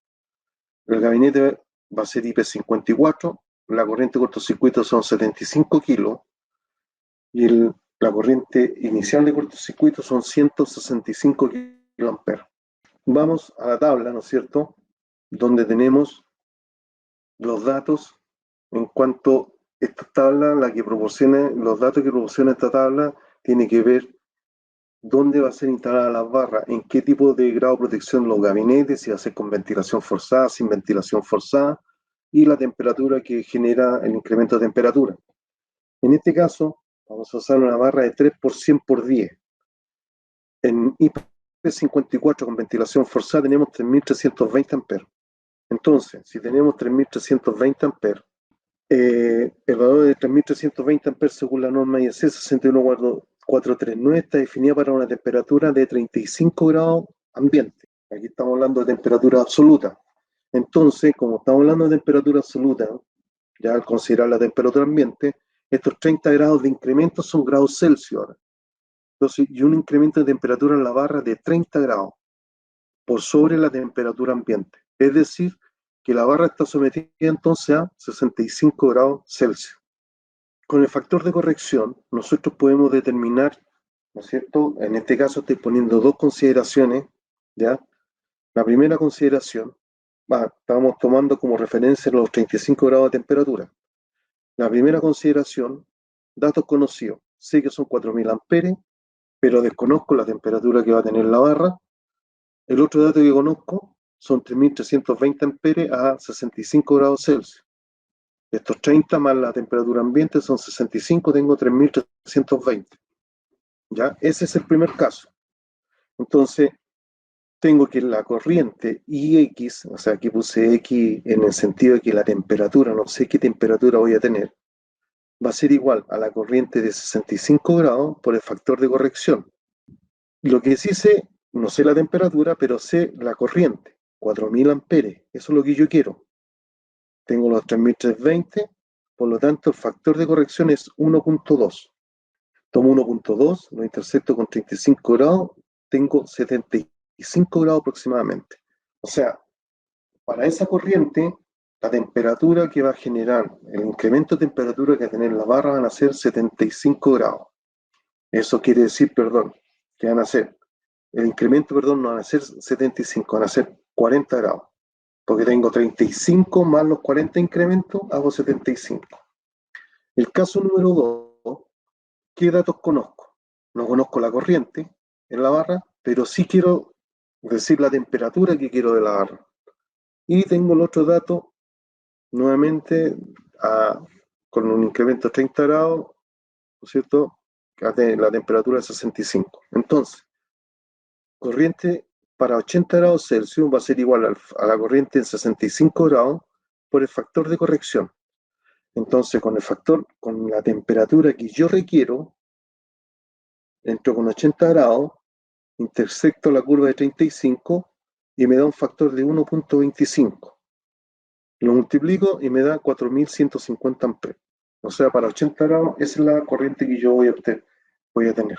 El gabinete va a ser IP54, la corriente de cortocircuito son 75 kilos y la corriente inicial de cortocircuito son 165 kiloamperes. Vamos a la tabla, ¿no es cierto?, donde tenemos los datos en cuanto esta tabla, la que proporciona, los datos que proporciona esta tabla, tiene que ver dónde va a ser instalada las barras, en qué tipo de grado de protección los gabinetes, si va a ser con ventilación forzada, sin ventilación forzada, y la temperatura que genera el incremento de temperatura. En este caso, vamos a usar una barra de 3 por 100 por 10. En IP54 con ventilación forzada tenemos 3320 amperes. Entonces, si tenemos 3320 amperes, el valor de 3320 amperes según la norma IEC 61439 está definida para una temperatura de 35 grados ambiente. Aquí estamos hablando de temperatura absoluta. Entonces, como estamos hablando de temperatura absoluta, ya al considerar la temperatura ambiente, estos 30 grados de incremento son grados Celsius ahora. Entonces, y un incremento de temperatura en la barra de 30 grados por sobre la temperatura ambiente. Es decir, que la barra está sometida entonces a 65 grados Celsius. Con el factor de corrección, nosotros podemos determinar, ¿no es cierto? En este caso estoy poniendo 2 consideraciones, ¿ya? La primera consideración, estamos tomando como referencia los 35 grados de temperatura. La primera consideración, datos conocidos. Sé que son 4000 amperes, pero desconozco la temperatura que va a tener la barra. El otro dato que conozco son 3320 amperes a 65 grados Celsius. Estos 30 más la temperatura ambiente son 65, tengo 3320. ¿Ya? Ese es el primer caso. Entonces, tengo que la corriente IX, o sea, aquí puse X en el sentido de que la temperatura, no sé qué temperatura voy a tener, va a ser igual a la corriente de 65 grados por el factor de corrección. Lo que sí sé, no sé la temperatura, pero sé la corriente, 4000 amperes, eso es lo que yo quiero. Tengo los 3320, por lo tanto el factor de corrección es 1.2. Tomo 1.2, lo intercepto con 35 grados, tengo 75 grados aproximadamente. O sea, para esa corriente, la temperatura que va a generar, el incremento de temperatura que va a tener la barra van a ser 75 grados. Eso quiere decir, perdón, que van a ser, el incremento, perdón, no van a ser 75, van a ser 40 grados. Porque tengo 35 más los 40 incrementos, hago 75. El caso número 2, ¿qué datos conozco? No conozco la corriente en la barra, pero sí quiero decir la temperatura que quiero de la barra. Y tengo el otro dato, nuevamente, con un incremento de 30 grados, ¿no es cierto? La temperatura es 65. Entonces, corriente para 80 grados Celsius va a ser igual a la corriente en 65 grados por el factor de corrección. Entonces, con la temperatura que yo requiero, entro con 80 grados, intersecto la curva de 35 y me da un factor de 1.25. Lo multiplico y me da 4150 amperes. O sea, para 80 grados, esa es la corriente que yo voy a tener.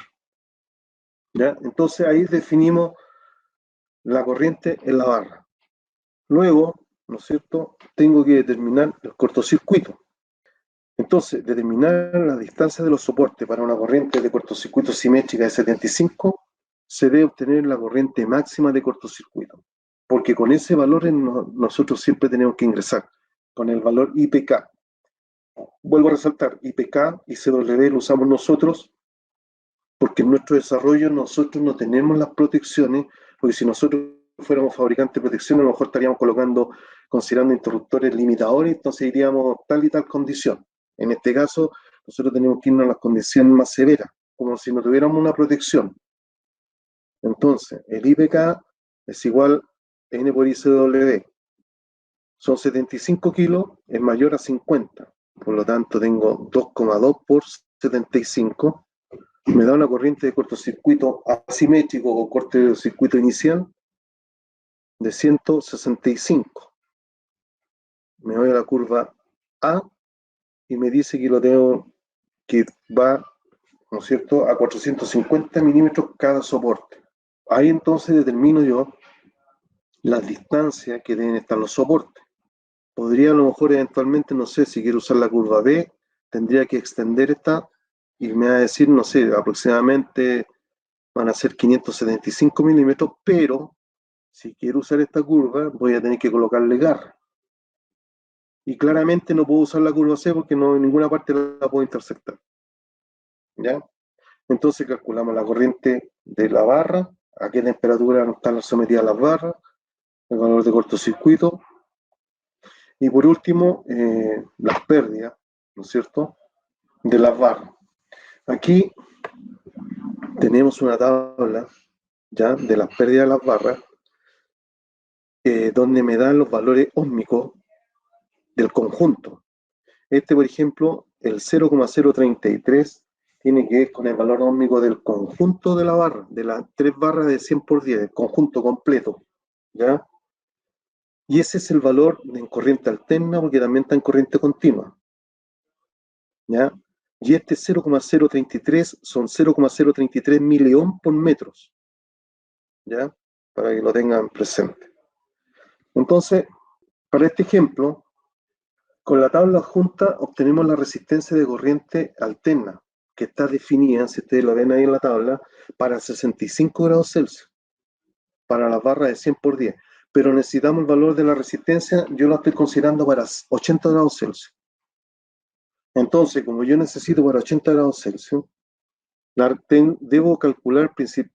¿Ya? Entonces ahí definimos la corriente en la barra. Luego, ¿no es cierto?, tengo que determinar el cortocircuito. Entonces, determinar la distancia de los soportes para una corriente de cortocircuito simétrica de 75, se debe obtener la corriente máxima de cortocircuito, porque con ese valor nosotros siempre tenemos que ingresar, con el valor IPK. Vuelvo a resaltar, IPK y CW lo usamos nosotros porque en nuestro desarrollo nosotros no tenemos las protecciones, porque si nosotros fuéramos fabricantes de protección, a lo mejor estaríamos considerando interruptores limitadores, entonces iríamos tal y tal condición. En este caso, nosotros tenemos que irnos a las condiciones más severas, como si no tuviéramos una protección. Entonces, el IPK es igual a N por ICW. Son 75 kilos, es mayor a 50. Por lo tanto, tengo 2,2 por 75. Me da una corriente de cortocircuito asimétrico o cortocircuito inicial de 165. Me voy a la curva A y me dice que lo tengo, que va, ¿no es cierto?, a 450 milímetros cada soporte. Ahí entonces determino yo las distancias que deben estar los soportes. Podría a lo mejor eventualmente, no sé, si quiero usar la curva B, tendría que extender esta y me va a decir, no sé, aproximadamente van a ser 575 milímetros, pero si quiero usar esta curva voy a tener que colocarle garra. Y claramente no puedo usar la curva C porque no en ninguna parte la puedo intersectar. ¿Ya? Entonces calculamos la corriente de la barra, a qué temperatura están sometidas las barras, el valor de cortocircuito, y por último, las pérdidas, ¿no es cierto?, de las barras. Aquí tenemos una tabla ya de las pérdidas de las barras, donde me dan los valores ósmicos del conjunto. Este, por ejemplo, el 0,033 tiene que ver con el valor ósmico del conjunto de la barra, de las 3 barras de 100 por 10, el conjunto completo, ¿ya? Y ese es el valor en corriente alterna, porque también está en corriente continua, ¿ya? Y este 0,033 son 0,033 miliohm por metros, ¿ya? Para que lo tengan presente. Entonces, para este ejemplo, con la tabla adjunta obtenemos la resistencia de corriente alterna, que está definida, si ustedes lo ven ahí en la tabla, para 65 grados Celsius, para las barras de 100 por 10. Pero necesitamos el valor de la resistencia, yo lo estoy considerando para 80 grados Celsius. Entonces, como yo necesito para 80 grados Celsius, debo calcular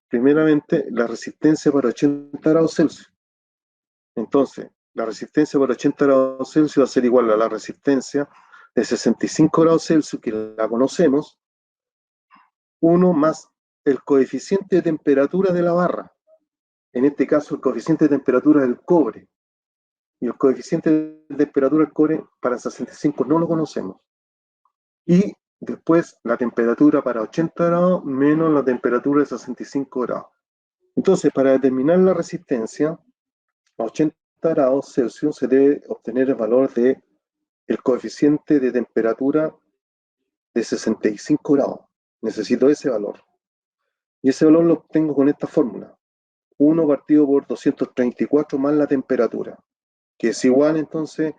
primeramente la resistencia para 80 grados Celsius. Entonces, la resistencia para 80 grados Celsius va a ser igual a la resistencia de 65 grados Celsius, que la conocemos, 1 más el coeficiente de temperatura de la barra. En este caso, el coeficiente de temperatura del cobre. Y el coeficiente de temperatura del cobre para 65 no lo conocemos. Y después la temperatura para 80 grados menos la temperatura de 65 grados. Entonces, para determinar la resistencia a 80 grados Celsius se debe obtener el valor de el coeficiente de temperatura de 65 grados. Necesito ese valor. Y ese valor lo obtengo con esta fórmula. 1 partido por 234 más la temperatura, que es igual entonces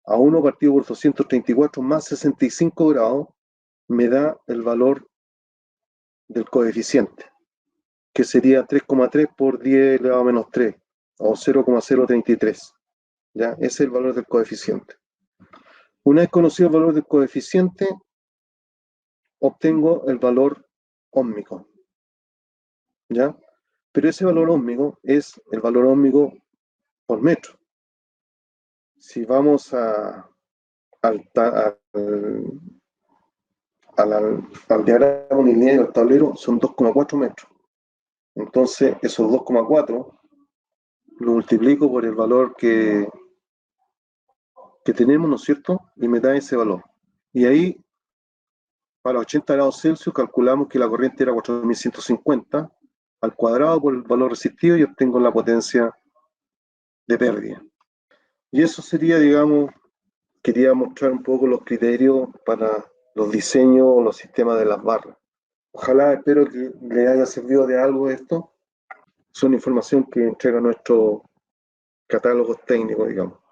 a 1 partido por 234 más 65 grados, me da el valor del coeficiente, que sería 3,3 por 10 elevado a menos 3, o 0,033. ¿Ya? Ese es el valor del coeficiente. Una vez conocido el valor del coeficiente, obtengo el valor ósmico, ¿ya? Pero ese valor ósmico es el valor ósmico por metro. Si vamos al diagrama lineal del tablero, son 2,4 metros. Entonces, esos 2,4 lo multiplico por el valor que tenemos, ¿no es cierto? Y me da ese valor. Y ahí, para 80 grados Celsius, calculamos que la corriente era 4150 al cuadrado por el valor resistido y obtengo la potencia de pérdida. Y eso sería, digamos, quería mostrar un poco los criterios para los diseños o los sistemas de las barras. Ojalá, espero que les haya servido de algo esto. Son información que entrega nuestro catálogos técnicos, digamos.